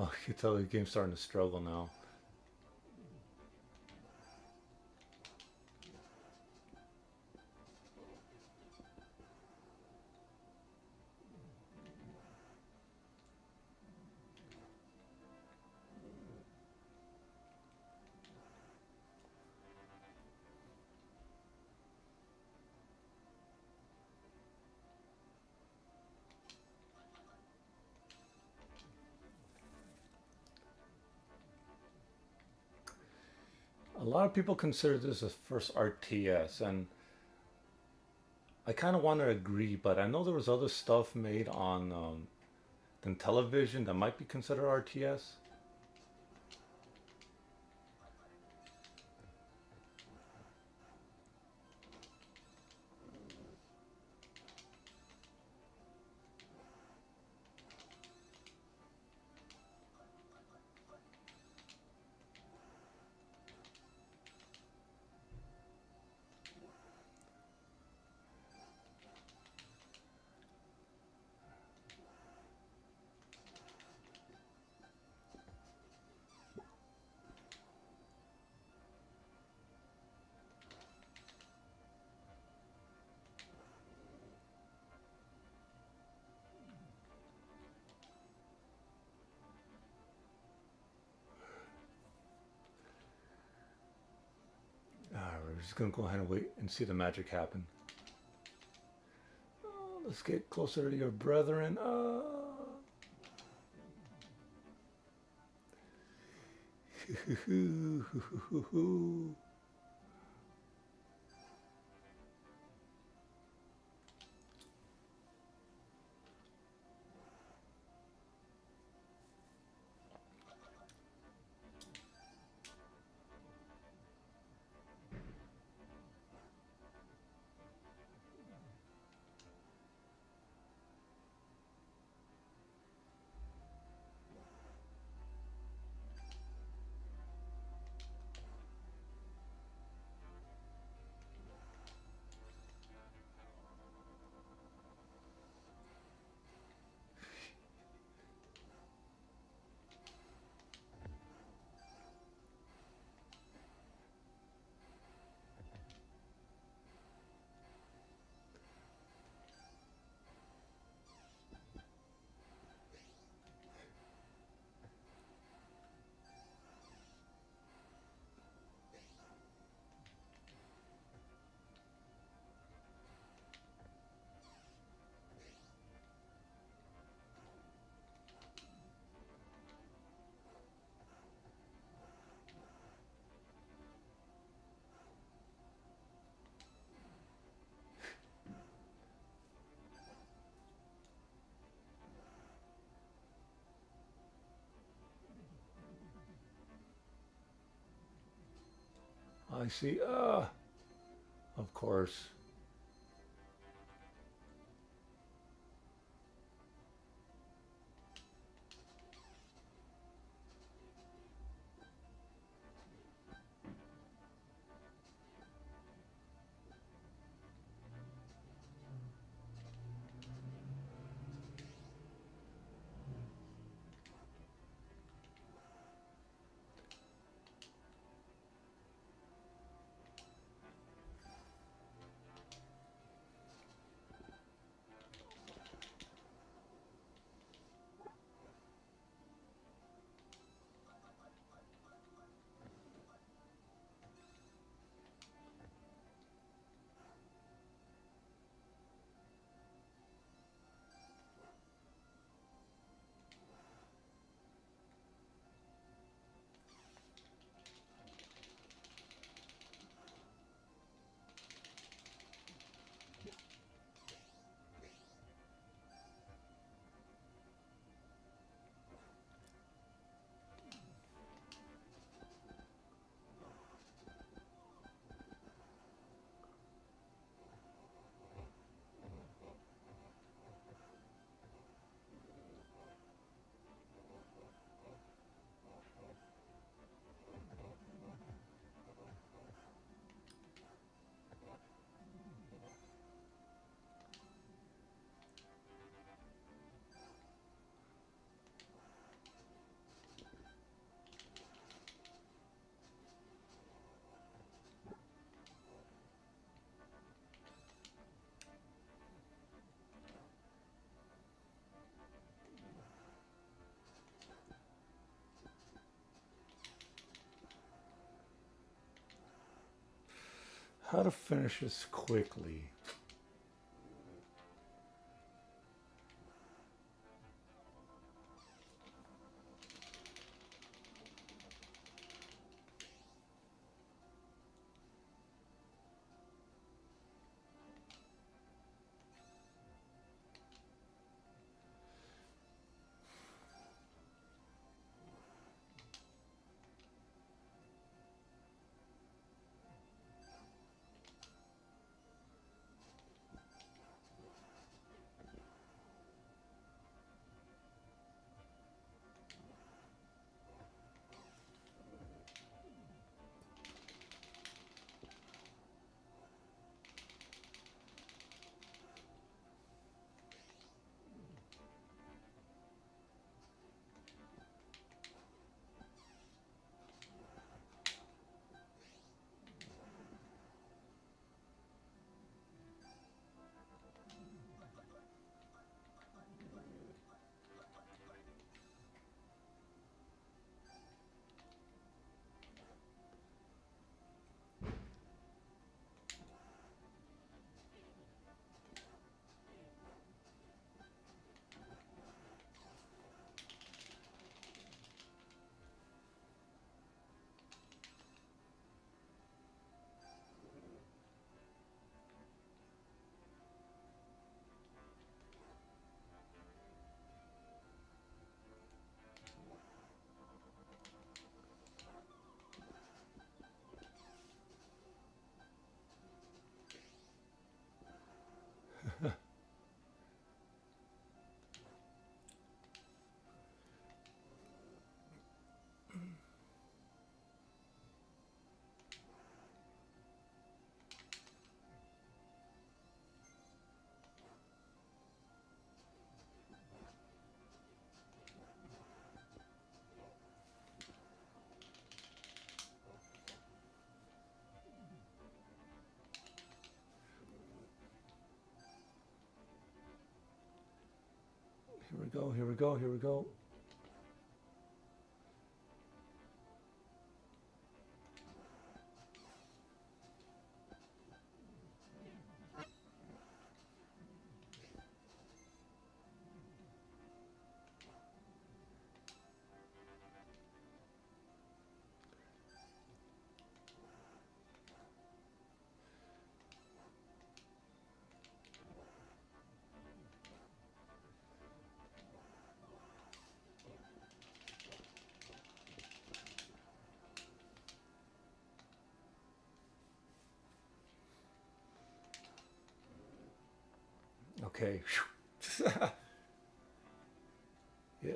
Oh, you can tell the game's starting to struggle now. A lot of people consider this a first RTS, and I kind of want to agree, but I know there was other stuff made on than television that might be considered RTS. Alright, we're just gonna go ahead and wait and see the magic happen. Oh, let's get closer to your brethren. I see. Of course. How to finish this quickly. Here we go, here we go, here we go. Okay. Yeah.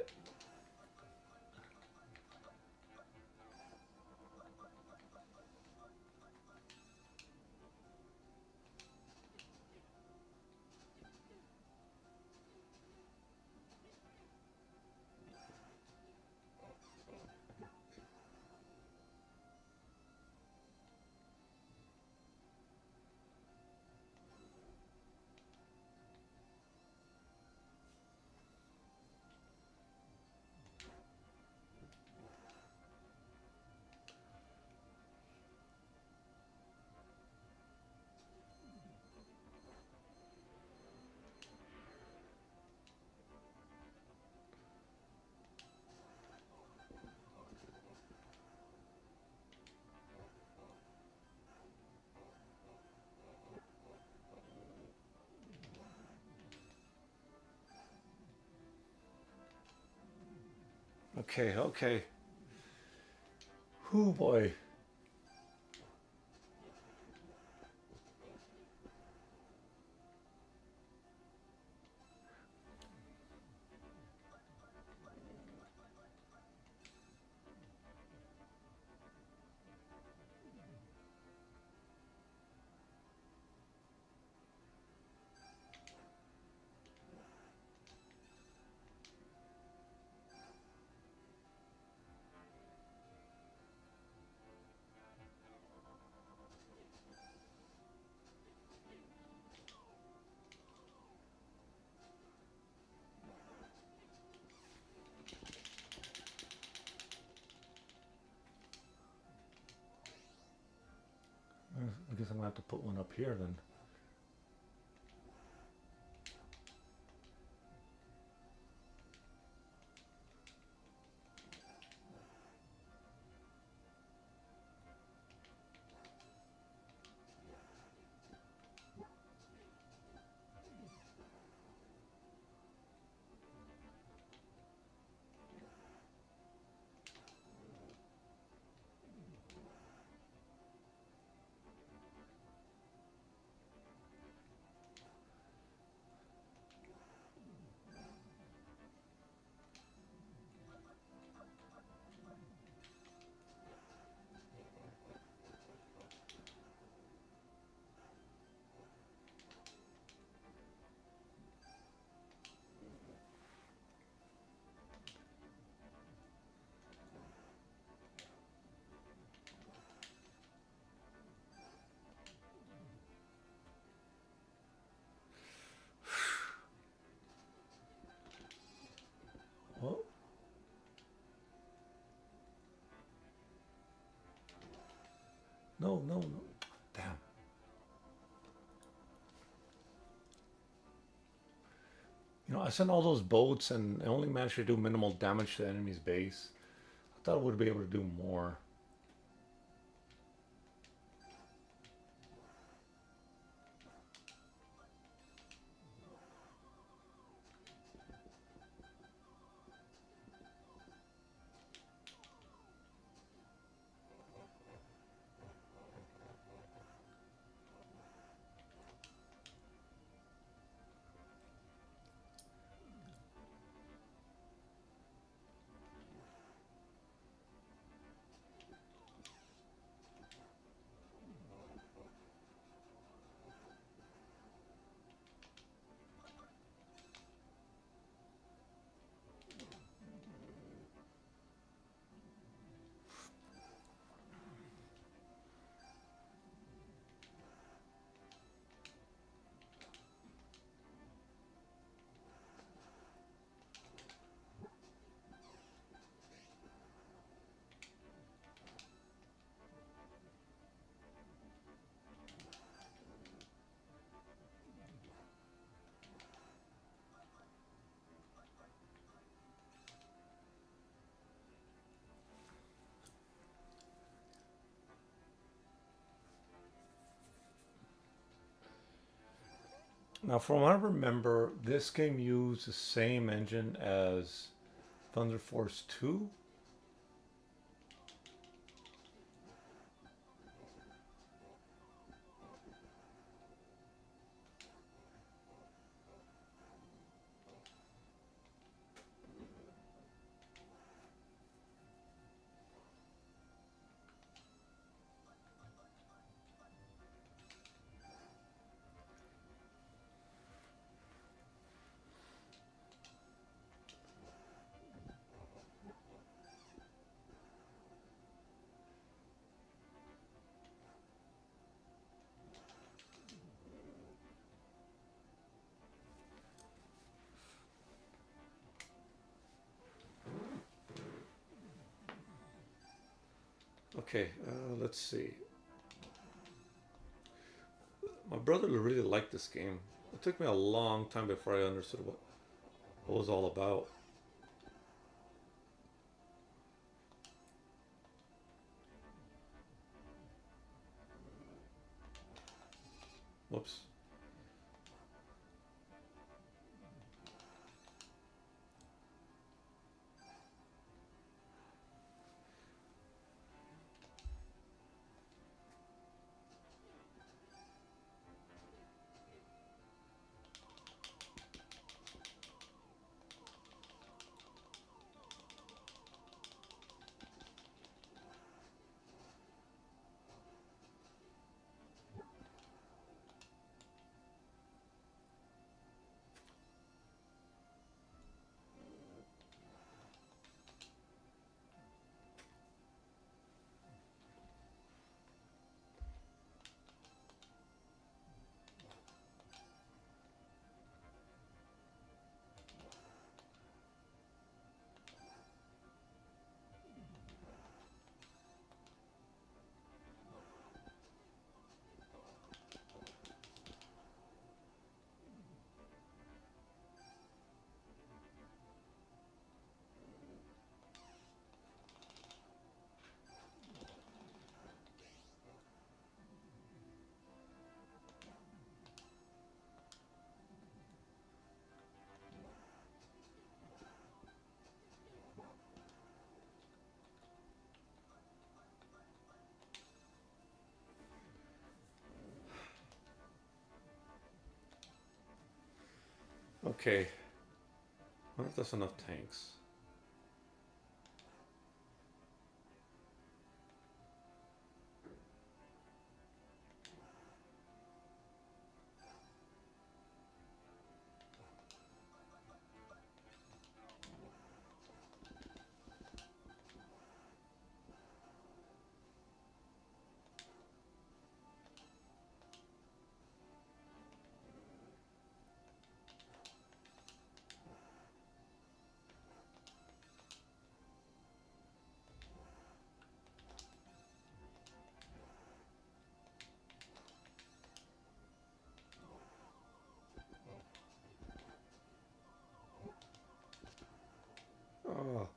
Okay, okay. Oh boy. I guess I'm gonna have to put one up here then. Oh. No, no, no. Damn. You know, I sent all those boats and I only managed to do minimal damage to the enemy's base. I thought I would be able to do more. Now, from what I remember, this game used the same engine as Thunder Force 2. Okay, let's see. My brother really liked this game. It took me a long time before I understood what it was all about. Whoops. Okay. I wonder if that's enough tanks. Oh.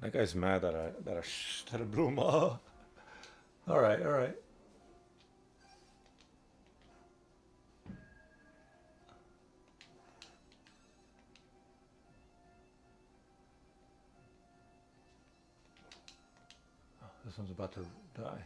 That guy's mad that I blew him up. All right, all right. Oh, this one's about to die.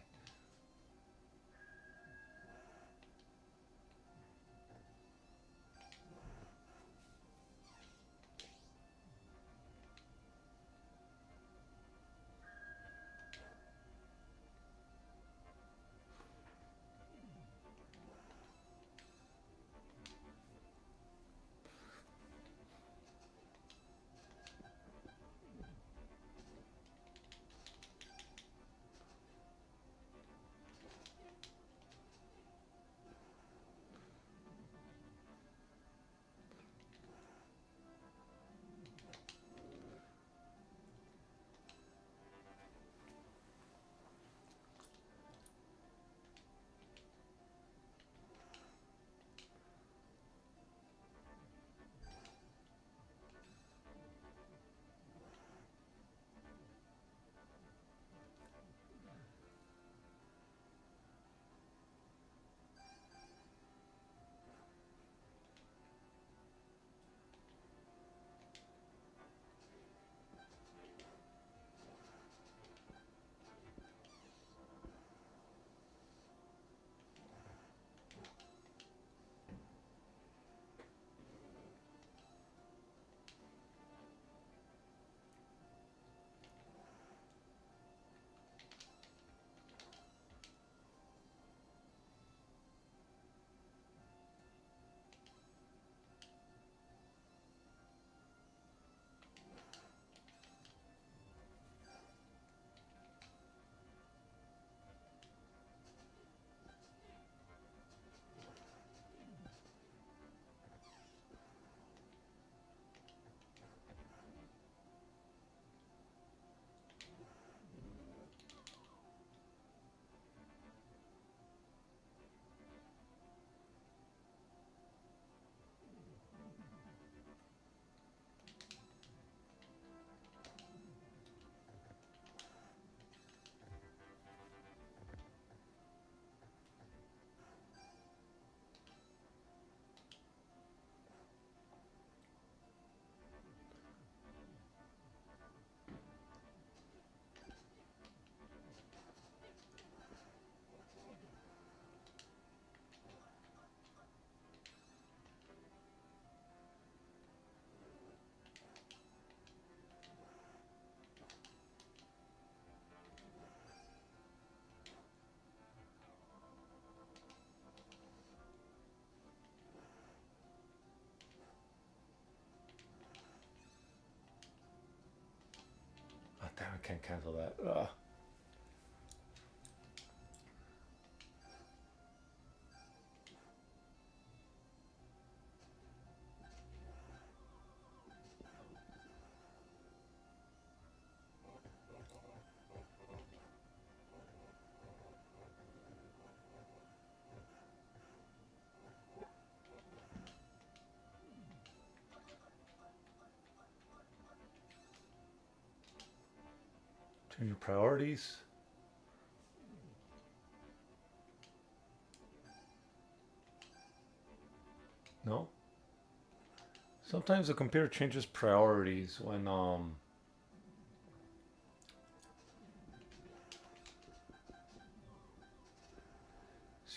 can't cancel that. Ugh. Change your priorities. No. Sometimes the computer changes priorities when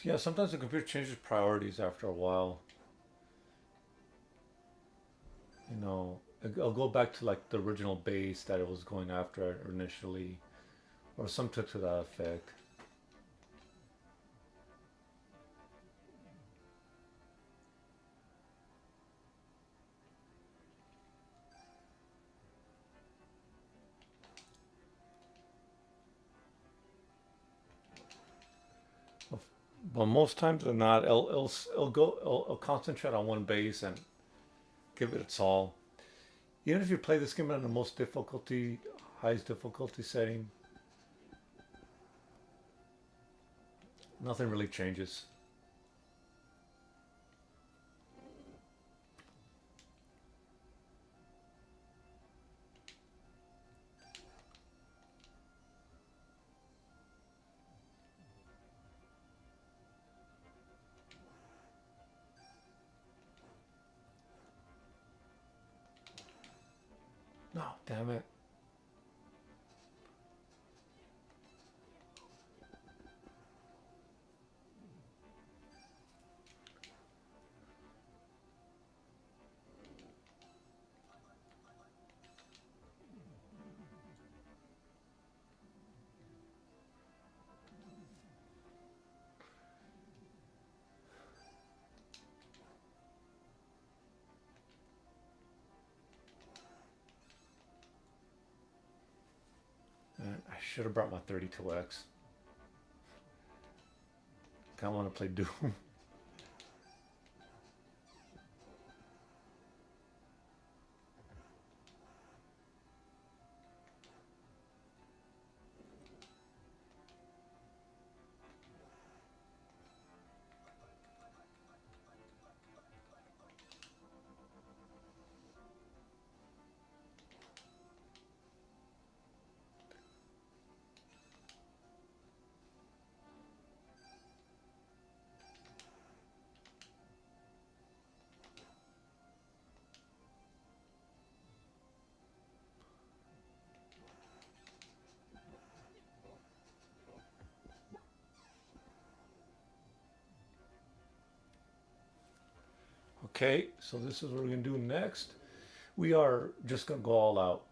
yeah, sometimes the computer changes priorities after a while. You know, it'll go back to like the original base that it was going after initially, or something to that effect. But most times than not, it'll concentrate on one base and give it its all. Even if you play this game on the most difficulty, highest difficulty setting, nothing really changes. No, damn it. I should have brought my 32X. I want to play Doom. Okay, so this is what we're gonna do next. We are just gonna go all out.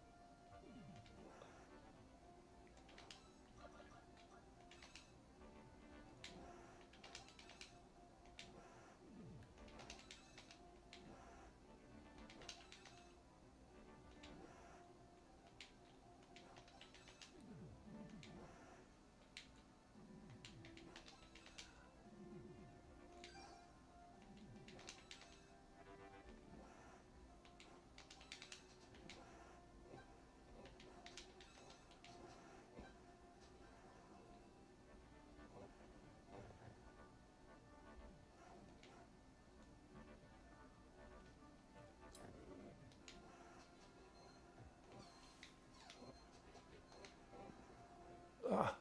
Ah,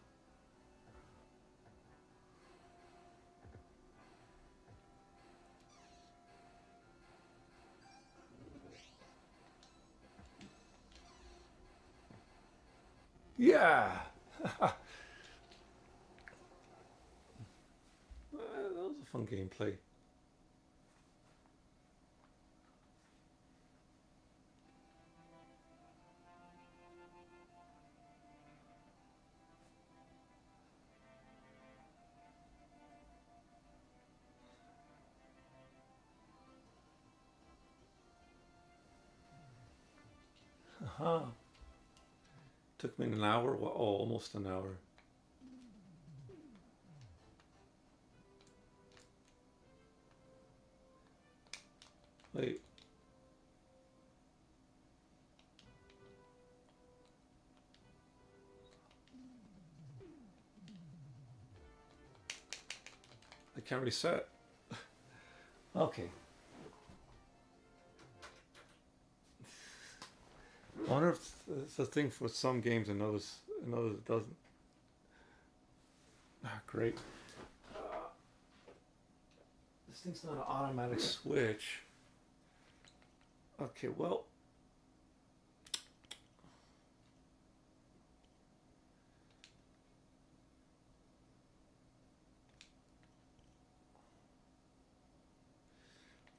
yeah. That was a fun gameplay. Uh-huh. Took me an hour. Oh, almost an hour. Wait. I can't reset. Okay. I wonder if it's a thing for some games and others it doesn't. Ah, great. This thing's not an automatic switch. Okay, well.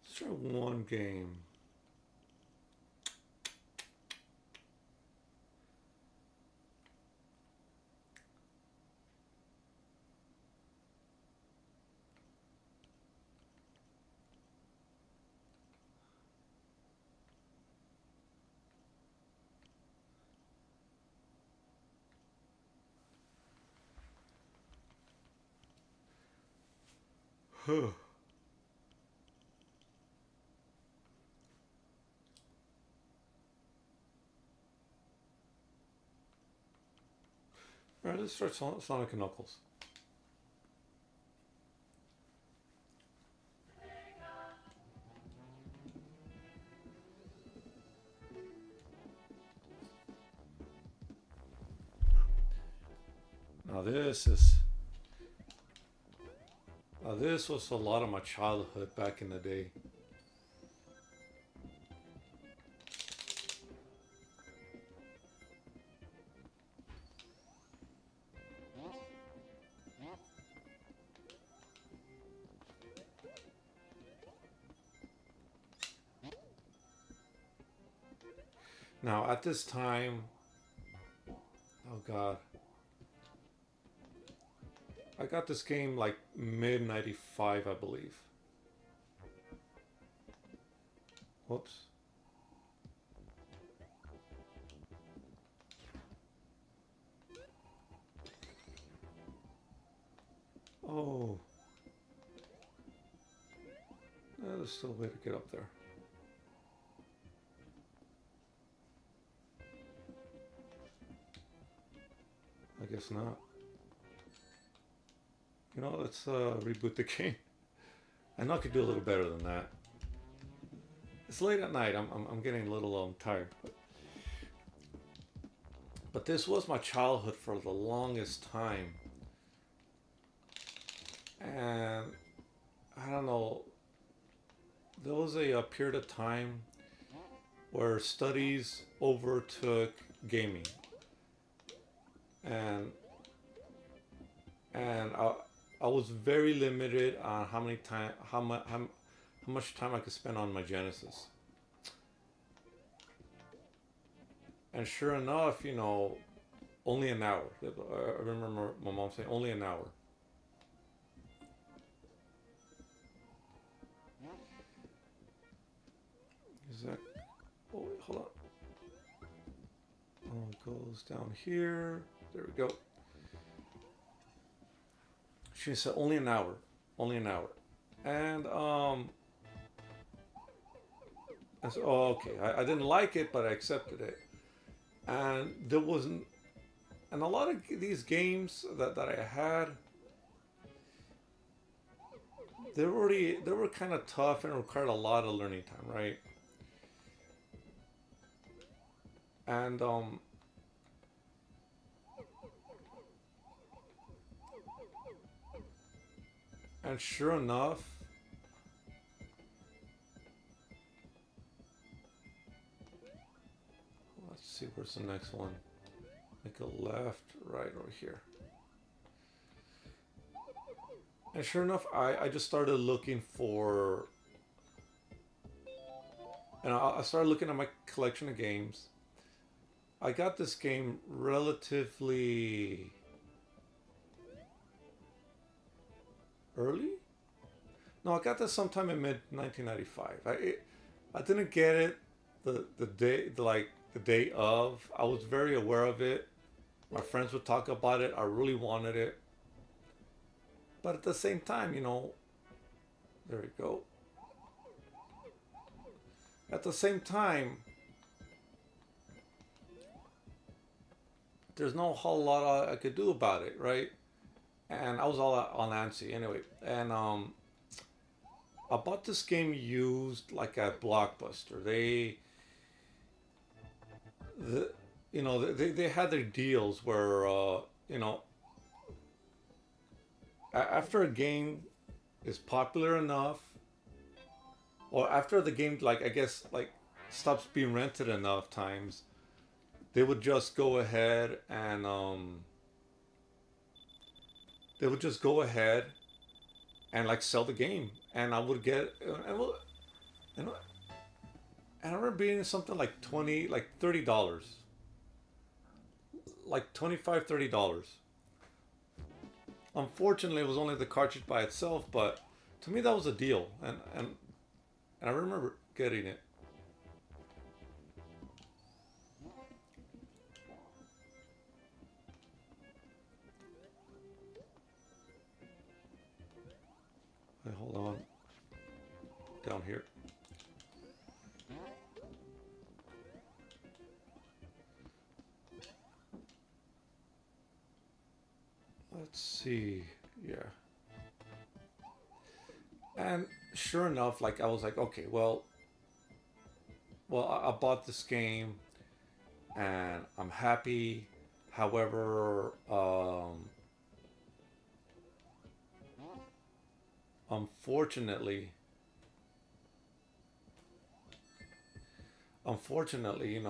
Let's try one game. Huh. Alright, let's start Sonic and Knuckles. Now this was a lot of my childhood back in the day. Now at this time, oh god, I got this game like mid '95, I believe. Whoops. Oh. There's still a way to get up there. I guess not. You know, let's reboot the game. I know I could do a little better than that. It's late at night. I'm getting a little tired. But this was my childhood for the longest time. And I don't know. There was a period of time where studies overtook gaming. And I was very limited on how much time I could spend on my Genesis. And sure enough, you know, only an hour. I remember my mom saying only an hour. Is that? Oh, wait, hold on. Oh, it goes down here. There we go. She said only an hour. Only an hour. And I said, oh, okay. I didn't like it, but I accepted it. And there wasn't, and a lot of these games that I had, they were kind of tough and required a lot of learning time, right? And sure enough, let's see, where's the next one? Make a left, right over here. And sure enough, I just started looking for, and I started looking at my collection of games. I got this game relatively early. No, I got this sometime in mid 1995. I didn't get it the day, like the day of. I was very aware of it. My friends would talk about it. I really wanted it. But at the same time, there we go. At the same time, there's no whole lot I could do about it, right? And I was all on antsy anyway. And I bought this game used like at Blockbuster. The, they had their deals where you know after a game is popular enough, or after the game, like, I guess, like, stops being rented enough times, they would just go ahead and they would just go ahead and like sell the game, and I would get and, and I remember being something like 20, like $30, like 25, $30. Unfortunately, it was only the cartridge by itself, but to me that was a deal, and I remember getting it. Wait, hold on, down here. Let's see. Yeah. And sure enough, like, I was like, okay, well, I bought this game and I'm happy. However, unfortunately, unfortunately,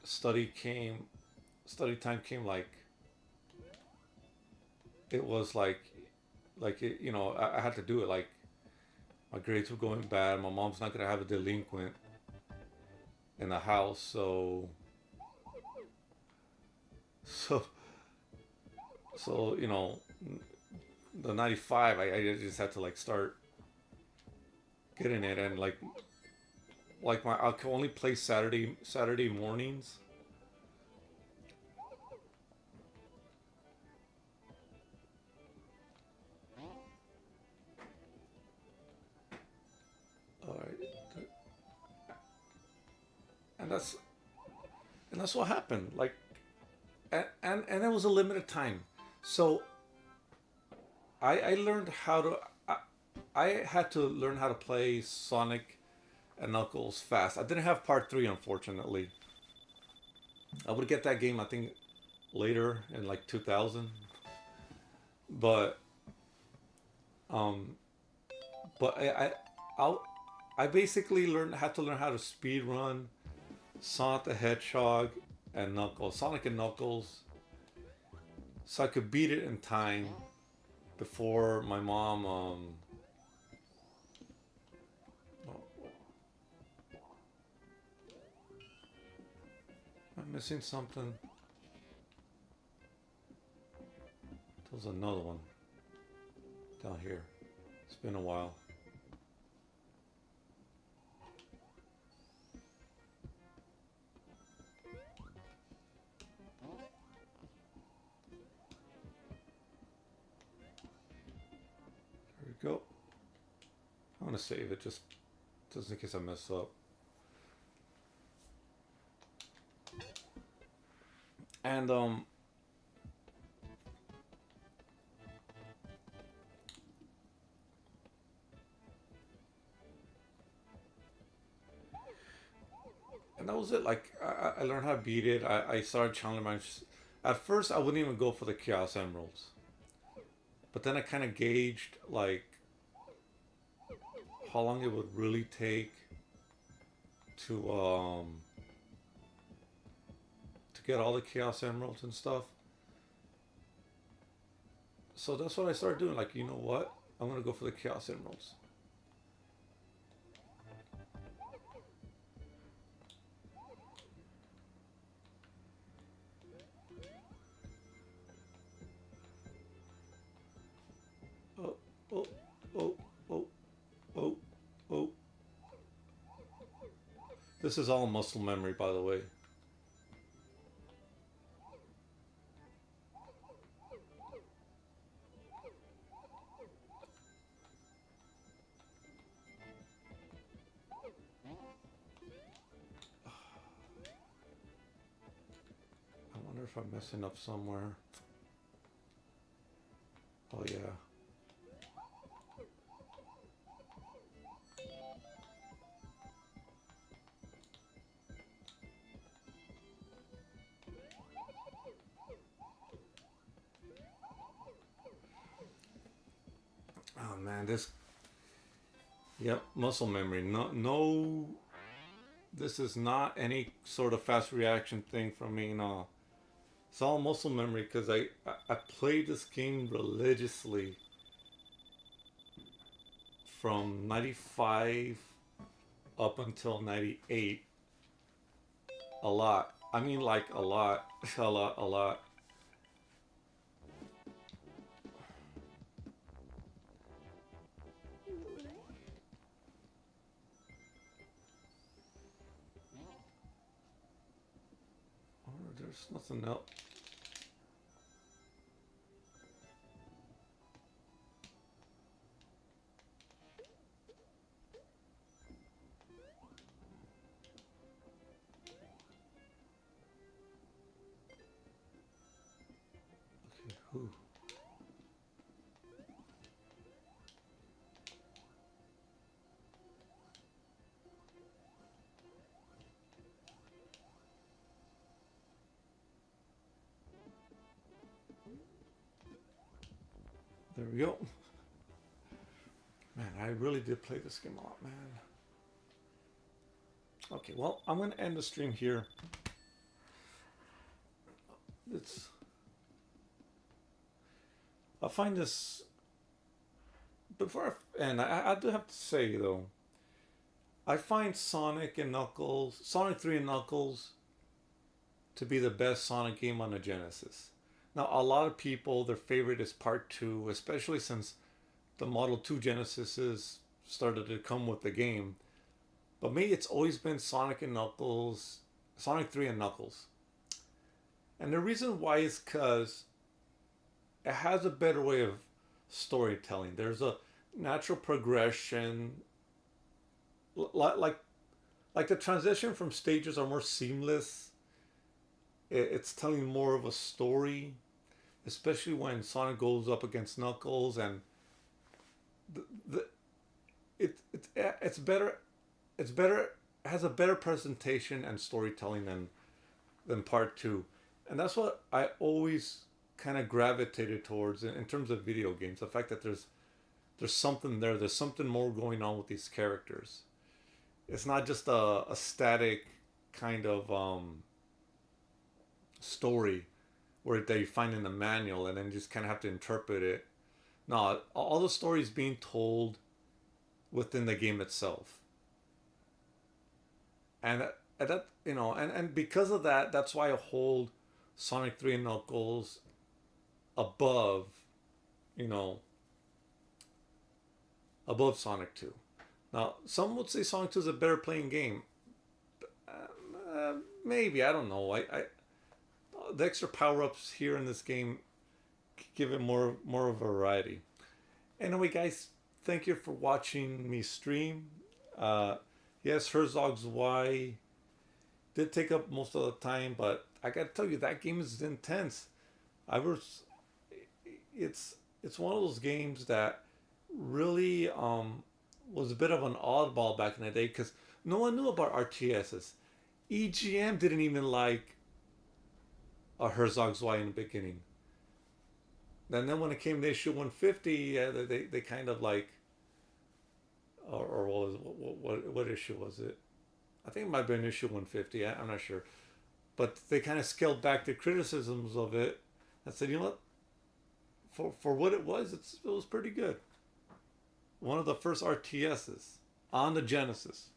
study came, study time came, like, it was like it, I had to do it. Like, my grades were going bad. My mom's not gonna have a delinquent in the house, so so the 95, I just had to like start getting it, and like my I could only play Saturday mornings. All right, and that's what happened. Like, and it was a limited time, so I learned how to. I had to learn how to play Sonic and Knuckles fast. I didn't have part three, unfortunately. I would get that game, I think, later in like 2000, but um, but I I basically had to learn how to speed run Sonic the Hedgehog and Knuckles, Sonic and Knuckles, so I could beat it in time before my mom. Oh, I'm missing something. There's another one down here. It's been a while. There we go. I want to save it just in case I mess up. And and that was it. Like, I learned how to beat it. I started challenging my. At first, I wouldn't even go for the Chaos Emeralds, but then I kind of gauged like how long it would really take to to get all the Chaos Emeralds and stuff. So that's what I started doing. Like, you know what? I'm gonna go for the Chaos Emeralds. Oh, oh, oh, oh, oh, oh. This is all muscle memory, by the way. wonder if I'm messing up somewhere. Oh yeah. Oh man, this. Yep, muscle memory. No, no. This is not any sort of fast reaction thing from me. No, it's all muscle memory because I played this game religiously from '95 up until '98. A lot. I mean, like a lot, a lot, a lot. Oh, there's nothing else. Okay, who? There we go. Man, I really did play this game a lot, man. Okay, well, I'm gonna end the stream here. It's. I find this before, and I do have to say though, I find Sonic and Knuckles, Sonic 3 and Knuckles, to be the best Sonic game on the Genesis. Now, a lot of people, their favorite is Part 2, especially since the Model 2 Genesises started to come with the game. But me, it's always been Sonic and Knuckles, Sonic 3 and Knuckles. And the reason why is because it has a better way of storytelling. There's a natural progression, like like the transition from stages are more seamless. It's telling more of a story, especially when Sonic goes up against Knuckles, and the it's better. It's better. Has a better presentation and storytelling than Part 2, and that's what I always kind of gravitated towards in terms of video games. The fact that there's something there. There's something more going on with these characters. It's not just a static kind of story where they find in the manual and then just kind of have to interpret it. No, all the stories being told within the game itself. And that, and because of that, that's why I hold Sonic 3 and Knuckles above, you know, above Sonic 2. Now, some would say Sonic 2 is a better playing game. Maybe, I don't know. The extra power ups here in this game give it more of a variety. Anyway, guys, thank you for watching me stream. Yes, Herzog Zwei did take up most of the time, but I gotta tell you that game is intense. I was, it's one of those games that really was a bit of an oddball back in the day because no one knew about RTSs. EGM didn't even like a Herzog Zwei in the beginning. And then when it came to issue 150, they kind of like, or what issue was it? I think it might have been issue 150. I'm not sure, but they kind of scaled back the criticisms of it and said, you know what, for what it was, it was pretty good. One of the first RTSs on the Genesis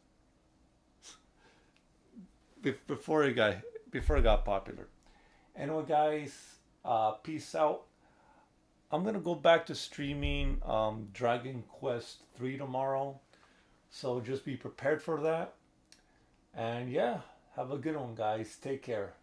before it got popular. Anyway, guys, peace out. I'm gonna go back to streaming Dragon Quest 3 tomorrow, so just be prepared for that. And yeah, have a good one, guys. Take care.